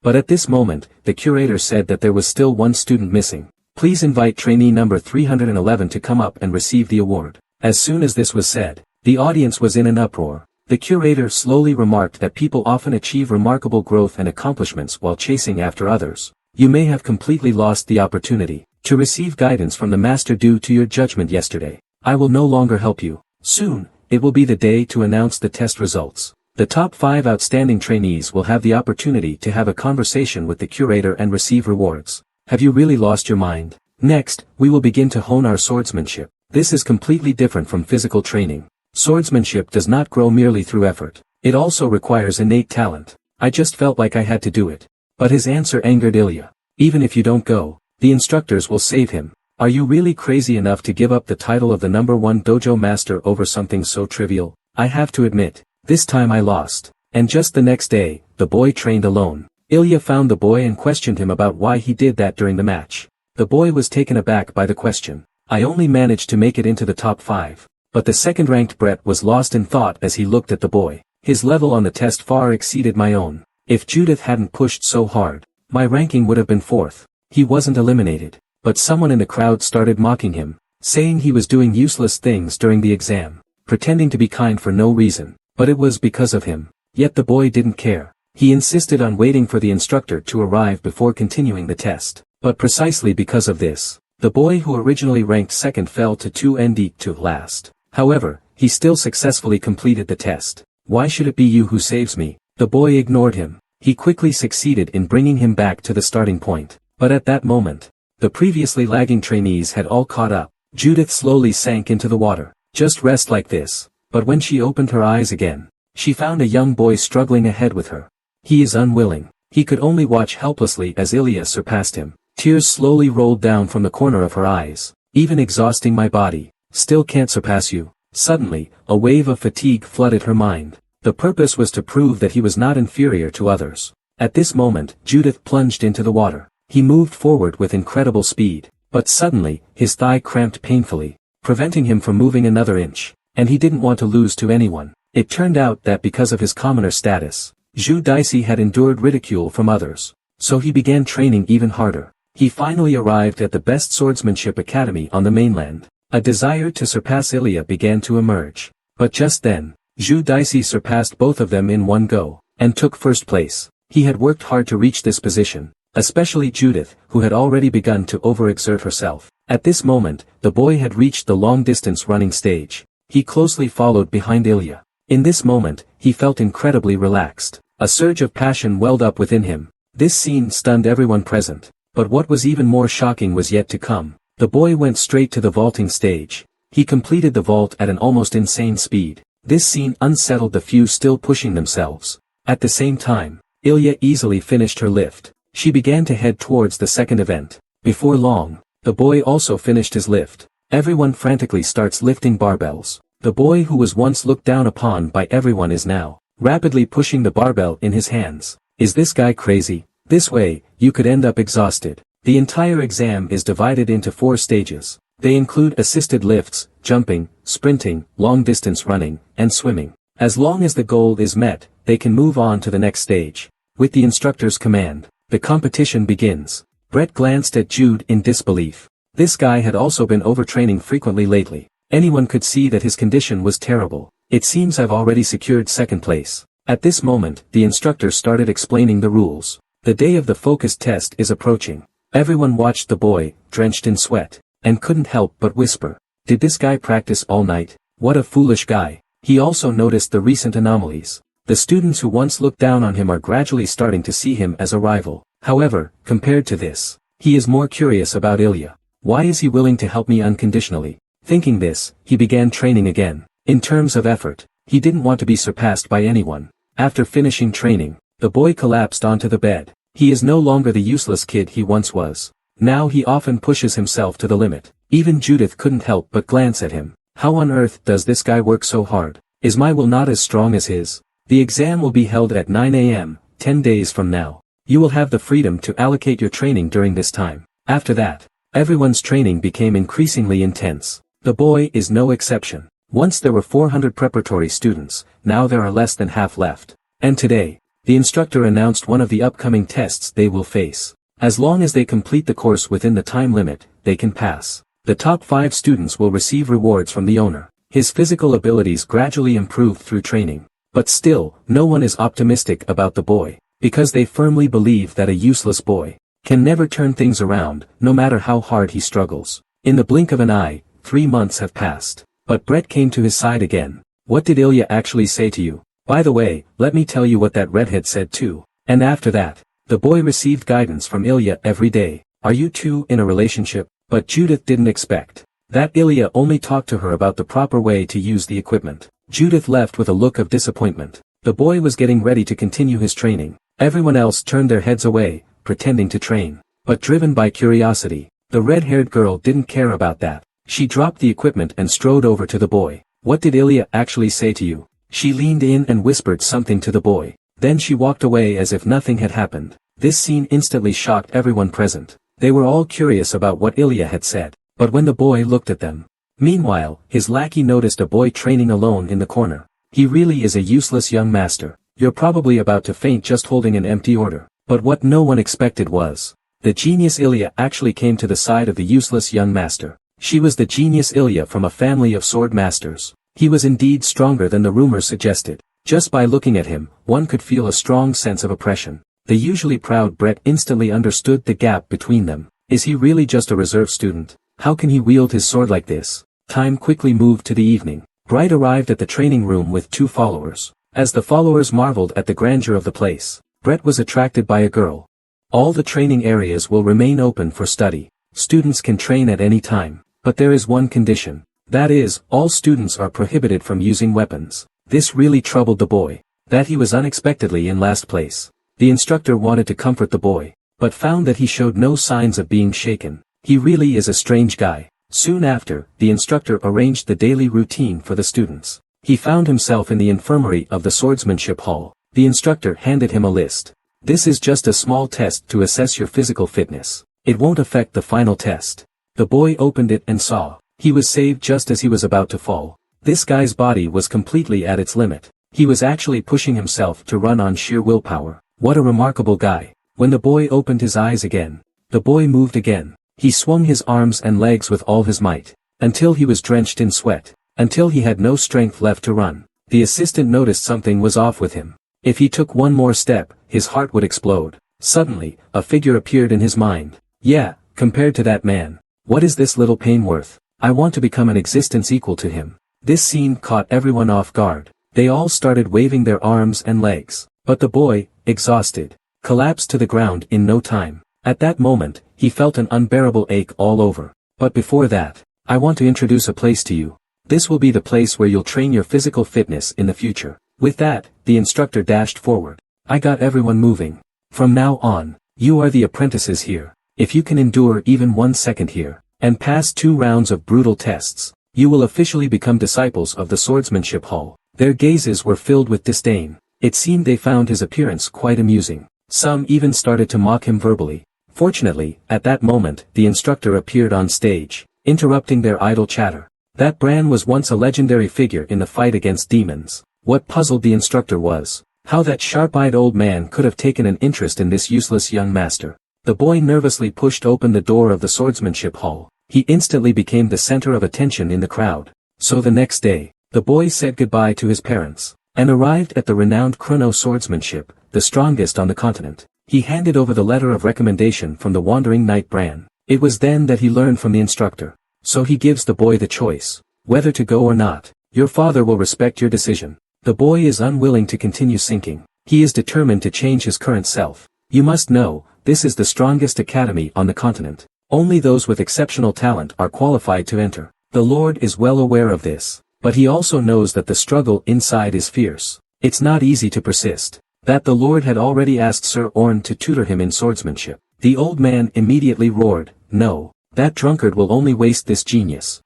But at this moment, the curator said that there was still one student missing. Please invite trainee number 311 to come up and receive the award. As soon as this was said, the audience was in an uproar. The curator slowly remarked that people often achieve remarkable growth and accomplishments while chasing after others. You may have completely lost the opportunity to receive guidance from the master due to your judgment yesterday. I will no longer help you. Soon, it will be the day to announce the test results. The top 5 outstanding trainees will have the opportunity to have a conversation with the curator and receive rewards. Have you really lost your mind? Next, we will begin to hone our swordsmanship. This is completely different from physical training. Swordsmanship does not grow merely through effort. It also requires innate talent. I just felt like I had to do it. But his answer angered Ilya. Even if you don't go, the instructors will save him. Are you really crazy enough to give up the title of the #1 dojo master over something so trivial? I have to admit, this time I lost. And just the next day, the boy trained alone. Ilya found the boy and questioned him about why he did that during the match. The boy was taken aback by the question. I only managed to make it into the top 5. But the second-ranked Brett was lost in thought as he looked at the boy. His level on the test far exceeded my own. If Judith hadn't pushed so hard, my ranking would have been 4th. He wasn't eliminated, but someone in the crowd started mocking him, saying he was doing useless things during the exam, pretending to be kind for no reason, but it was because of him. Yet the boy didn't care. He insisted on waiting for the instructor to arrive before continuing the test. But precisely because of this, the boy who originally ranked 2nd fell to 2nd to last. However, he still successfully completed the test. Why should it be you who saves me? The boy ignored him. He quickly succeeded in bringing him back to the starting point. But at that moment, the previously lagging trainees had all caught up. Judith slowly sank into the water. Just rest like this. But when she opened her eyes again, she found a young boy struggling ahead with her. He is unwilling. He could only watch helplessly as Ilya surpassed him. Tears slowly rolled down from the corner of her eyes. Even exhausting my body, still can't surpass you. Suddenly, a wave of fatigue flooded her mind. The purpose was to prove that he was not inferior to others. At this moment, Judith plunged into the water. He moved forward with incredible speed, but suddenly, his thigh cramped painfully, preventing him from moving another inch, and he didn't want to lose to anyone. It turned out that because of his commoner status, Zhu Daisy had endured ridicule from others, so he began training even harder. He finally arrived at the best swordsmanship academy on the mainland. A desire to surpass Ilya began to emerge, but just then, Zhu Daisy surpassed both of them in one go, and took 1st place. He had worked hard to reach this position, especially Judith, who had already begun to overexert herself. At this moment, the boy had reached the long-distance running stage. He closely followed behind Ilya. In this moment, he felt incredibly relaxed. A surge of passion welled up within him. This scene stunned everyone present. But what was even more shocking was yet to come. The boy went straight to the vaulting stage. He completed the vault at an almost insane speed. This scene unsettled the few still pushing themselves. At the same time, Ilya easily finished her lift. She began to head towards the 2nd event. Before long, the boy also finished his lift. Everyone frantically starts lifting barbells. The boy who was once looked down upon by everyone is now rapidly pushing the barbell in his hands. Is this guy crazy? This way, you could end up exhausted. The entire exam is divided into 4 stages. They include assisted lifts, jumping, sprinting, long-distance running, and swimming. As long as the goal is met, they can move on to the next stage. With the instructor's command, the competition begins. Brett glanced at Jude in disbelief. This guy had also been overtraining frequently lately. Anyone could see that his condition was terrible. It seems I've already secured 2nd place. At this moment, the instructor started explaining the rules. The day of the focused test is approaching. Everyone watched the boy, drenched in sweat, and couldn't help but whisper, "Did this guy practice all night? What a foolish guy." He also noticed the recent anomalies. The students who once looked down on him are gradually starting to see him as a rival. However, compared to this, he is more curious about Ilya. Why is he willing to help me unconditionally? Thinking this, he began training again. In terms of effort, he didn't want to be surpassed by anyone. After finishing training, the boy collapsed onto the bed. He is no longer the useless kid he once was. Now he often pushes himself to the limit. Even Judith couldn't help but glance at him. How on earth does this guy work so hard? Is my will not as strong as his? The exam will be held at 9 a.m., 10 days from now. You will have the freedom to allocate your training during this time. After that, everyone's training became increasingly intense. The boy is no exception. Once there were 400 preparatory students, now there are less than half left. And today, the instructor announced one of the upcoming tests they will face. As long as they complete the course within the time limit, they can pass. The top 5 students will receive rewards from the owner. His physical abilities gradually improved through training. But still, no one is optimistic about the boy, because they firmly believe that a useless boy can never turn things around, no matter how hard he struggles. In the blink of an eye, 3 months have passed. But Brett came to his side again. What did Ilya actually say to you? By the way, let me tell you what that redhead said too. And after that, the boy received guidance from Ilya every day. Are you two in a relationship? But Judith didn't expect that Ilya only talked to her about the proper way to use the equipment. Judith left with a look of disappointment. The boy was getting ready to continue his training. Everyone else turned their heads away, pretending to train. But driven by curiosity, the red-haired girl didn't care about that. She dropped the equipment and strode over to the boy. What did Ilya actually say to you? She leaned in and whispered something to the boy. Then she walked away as if nothing had happened. This scene instantly shocked everyone present. They were all curious about what Ilya had said. But when the boy looked at them. Meanwhile, his lackey noticed a boy training alone in the corner. He really is a useless young master. You're probably about to faint just holding an empty order. But what no one expected was, the genius Ilya actually came to the side of the useless young master. She was the genius Ilya from a family of sword masters. He was indeed stronger than the rumors suggested. Just by looking at him, one could feel a strong sense of oppression. The usually proud Brett instantly understood the gap between them. Is he really just a reserve student? How can he wield his sword like this? Time quickly moved to the evening. Brett arrived at the training room with 2 followers. As the followers marveled at the grandeur of the place, Brett was attracted by a girl. All the training areas will remain open for study. Students can train at any time, but there is one condition. That is, all students are prohibited from using weapons. This really troubled the boy, that he was unexpectedly in last place. The instructor wanted to comfort the boy, but found that he showed no signs of being shaken. He really is a strange guy. Soon after, the instructor arranged the daily routine for the students. He found himself in the infirmary of the swordsmanship hall. The instructor handed him a list. This is just a small test to assess your physical fitness. It won't affect the final test. The boy opened it and saw. He was saved just as he was about to fall. This guy's body was completely at its limit. He was actually pushing himself to run on sheer willpower. What a remarkable guy. When the boy opened his eyes again, the boy moved again. He swung his arms and legs with all his might, until he was drenched in sweat, until he had no strength left to run. The assistant noticed something was off with him. If he took one more step, his heart would explode. Suddenly, a figure appeared in his mind. Yeah, compared to that man, what is this little pain worth? I want to become an existence equal to him. This scene caught everyone off guard. They all started waving their arms and legs. But the boy, exhausted, collapsed to the ground in no time. At that moment, he felt an unbearable ache all over. But before that, I want to introduce a place to you. This will be the place where you'll train your physical fitness in the future. With that, the instructor dashed forward. I got everyone moving. From now on, you are the apprentices here. If you can endure even 1 second here, and pass 2 rounds of brutal tests, you will officially become disciples of the swordsmanship hall. Their gazes were filled with disdain. It seemed they found his appearance quite amusing. Some even started to mock him verbally. Fortunately, at that moment, the instructor appeared on stage, interrupting their idle chatter. That Bran was once a legendary figure in the fight against demons. What puzzled the instructor was, how that sharp-eyed old man could have taken an interest in this useless young master. The boy nervously pushed open the door of the swordsmanship hall. He instantly became the center of attention in the crowd. So the next day, the boy said goodbye to his parents, and arrived at the renowned Chrono swordsmanship, the strongest on the continent. He handed over the letter of recommendation from the wandering knight Bran. It was then that he learned from the instructor. So he gives the boy the choice, whether to go or not. Your father will respect your decision. The boy is unwilling to continue sinking. He is determined to change his current self. You must know, this is the strongest academy on the continent. Only those with exceptional talent are qualified to enter. The Lord is well aware of this, but he also knows that the struggle inside is fierce. It's not easy to persist. That the Lord had already asked Sir Orn to tutor him in swordsmanship. The old man immediately roared, no, that drunkard will only waste this genius.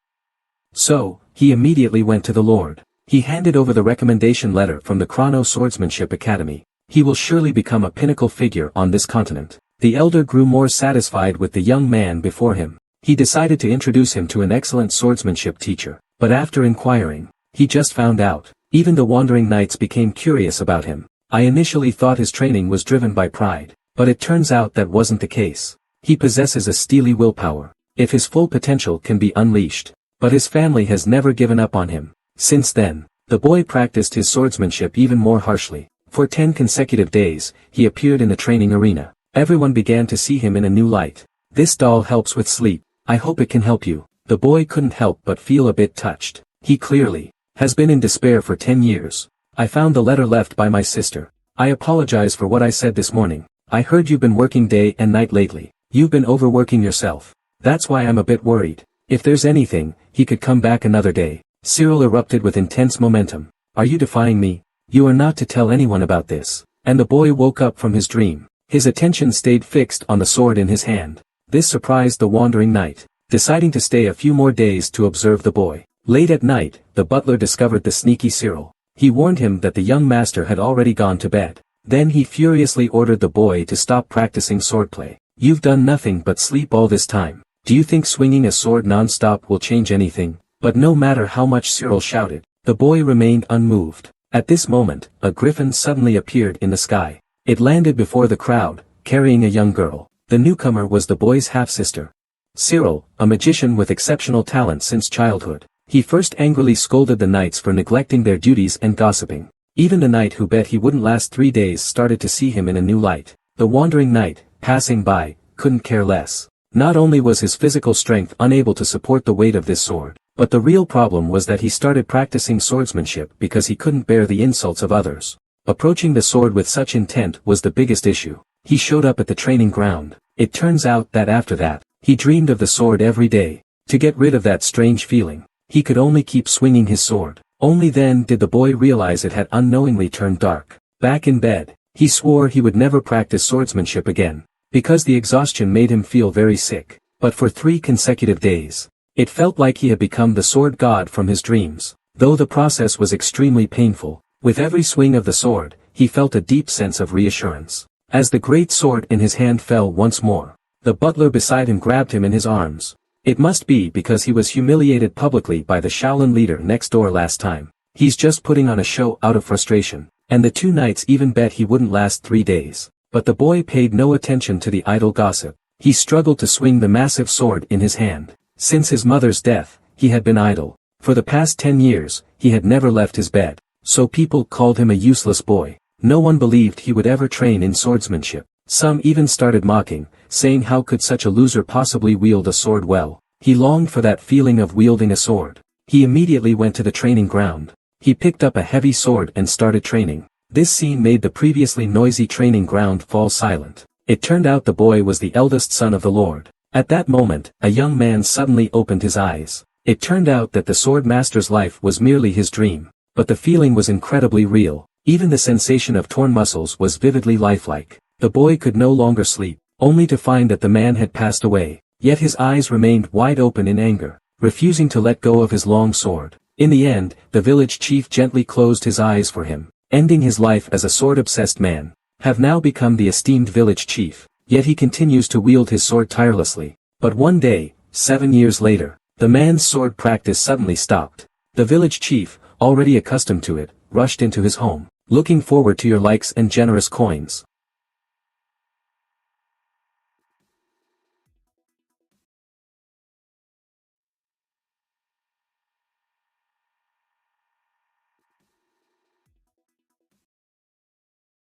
So, he immediately went to the Lord. He handed over the recommendation letter from the Chrono Swordsmanship Academy. He will surely become a pinnacle figure on this continent. The elder grew more satisfied with the young man before him. He decided to introduce him to an excellent swordsmanship teacher. But after inquiring, he just found out. Even the wandering knights became curious about him. I initially thought his training was driven by pride, but it turns out that wasn't the case. He possesses a steely willpower. If his full potential can be unleashed. But his family has never given up on him. Since then, the boy practiced his swordsmanship even more harshly. For 10 consecutive days, he appeared in the training arena. Everyone began to see him in a new light. This doll helps with sleep. I hope it can help you. The boy couldn't help but feel a bit touched. He clearly has been in despair for 10 years. I found the letter left by my sister. I apologize for what I said this morning. I heard you've been working day and night lately. You've been overworking yourself. That's why I'm a bit worried. If there's anything, he could come back another day. Cyril erupted with intense momentum. Are you defying me? You are not to tell anyone about this. And the boy woke up from his dream. His attention stayed fixed on the sword in his hand. This surprised the wandering knight, deciding to stay a few more days to observe the boy. Late at night, the butler discovered the sneaky Cyril. He warned him that the young master had already gone to bed. Then he furiously ordered the boy to stop practicing swordplay. You've done nothing but sleep all this time. Do you think swinging a sword non-stop will change anything? But no matter how much Cyril shouted, the boy remained unmoved. At this moment, a griffin suddenly appeared in the sky. It landed before the crowd, carrying a young girl. The newcomer was the boy's half-sister, Cyril, a magician with exceptional talent since childhood. He first angrily scolded the knights for neglecting their duties and gossiping. Even the knight who bet he wouldn't last 3 days started to see him in a new light. The wandering knight, passing by, couldn't care less. Not only was his physical strength unable to support the weight of this sword, but the real problem was that he started practicing swordsmanship because he couldn't bear the insults of others. Approaching the sword with such intent was the biggest issue. He showed up at the training ground. It turns out that after that, he dreamed of the sword every day. To get rid of that strange feeling, he could only keep swinging his sword. Only then did the boy realize it had unknowingly turned dark. Back in bed, he swore he would never practice swordsmanship again, because the exhaustion made him feel very sick. But for 3 consecutive days, it felt like he had become the sword god from his dreams. Though the process was extremely painful, with every swing of the sword, he felt a deep sense of reassurance. As the great sword in his hand fell once more, the butler beside him grabbed him in his arms. It must be because he was humiliated publicly by the Shaolin leader next door last time. He's just putting on a show out of frustration. And the 2 knights even bet he wouldn't last 3 days. But the boy paid no attention to the idle gossip. He struggled to swing the massive sword in his hand. Since his mother's death, he had been idle. For the past 10 years, he had never left his bed. So people called him a useless boy. No one believed he would ever train in swordsmanship. Some even started mocking, saying how could such a loser possibly wield a sword well. He longed for that feeling of wielding a sword. He immediately went to the training ground. He picked up a heavy sword and started training. This scene made the previously noisy training ground fall silent. It turned out the boy was the eldest son of the Lord. At that moment, a young man suddenly opened his eyes. It turned out that the sword master's life was merely his dream. But the feeling was incredibly real. Even the sensation of torn muscles was vividly lifelike. The boy could no longer sleep, only to find that the man had passed away. Yet his eyes remained wide open in anger, refusing to let go of his long sword. In the end, the village chief gently closed his eyes for him, ending his life as a sword-obsessed man. Have now become the esteemed village chief, yet he continues to wield his sword tirelessly. But one day, 7 years later, the man's sword practice suddenly stopped. The village chief, already accustomed to it, rushed into his home. Looking forward to your likes and generous coins.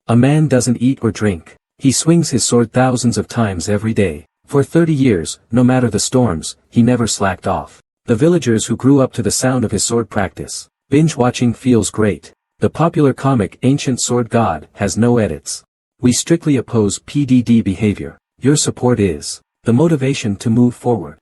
A man doesn't eat or drink. He swings his sword thousands of times every day. For 30 years, no matter the storms, he never slacked off. The villagers who grew up to the sound of his sword practice. Binge watching feels great. The popular comic Ancient Sword God has no edits. We strictly oppose PDD behavior. Your support is the motivation to move forward.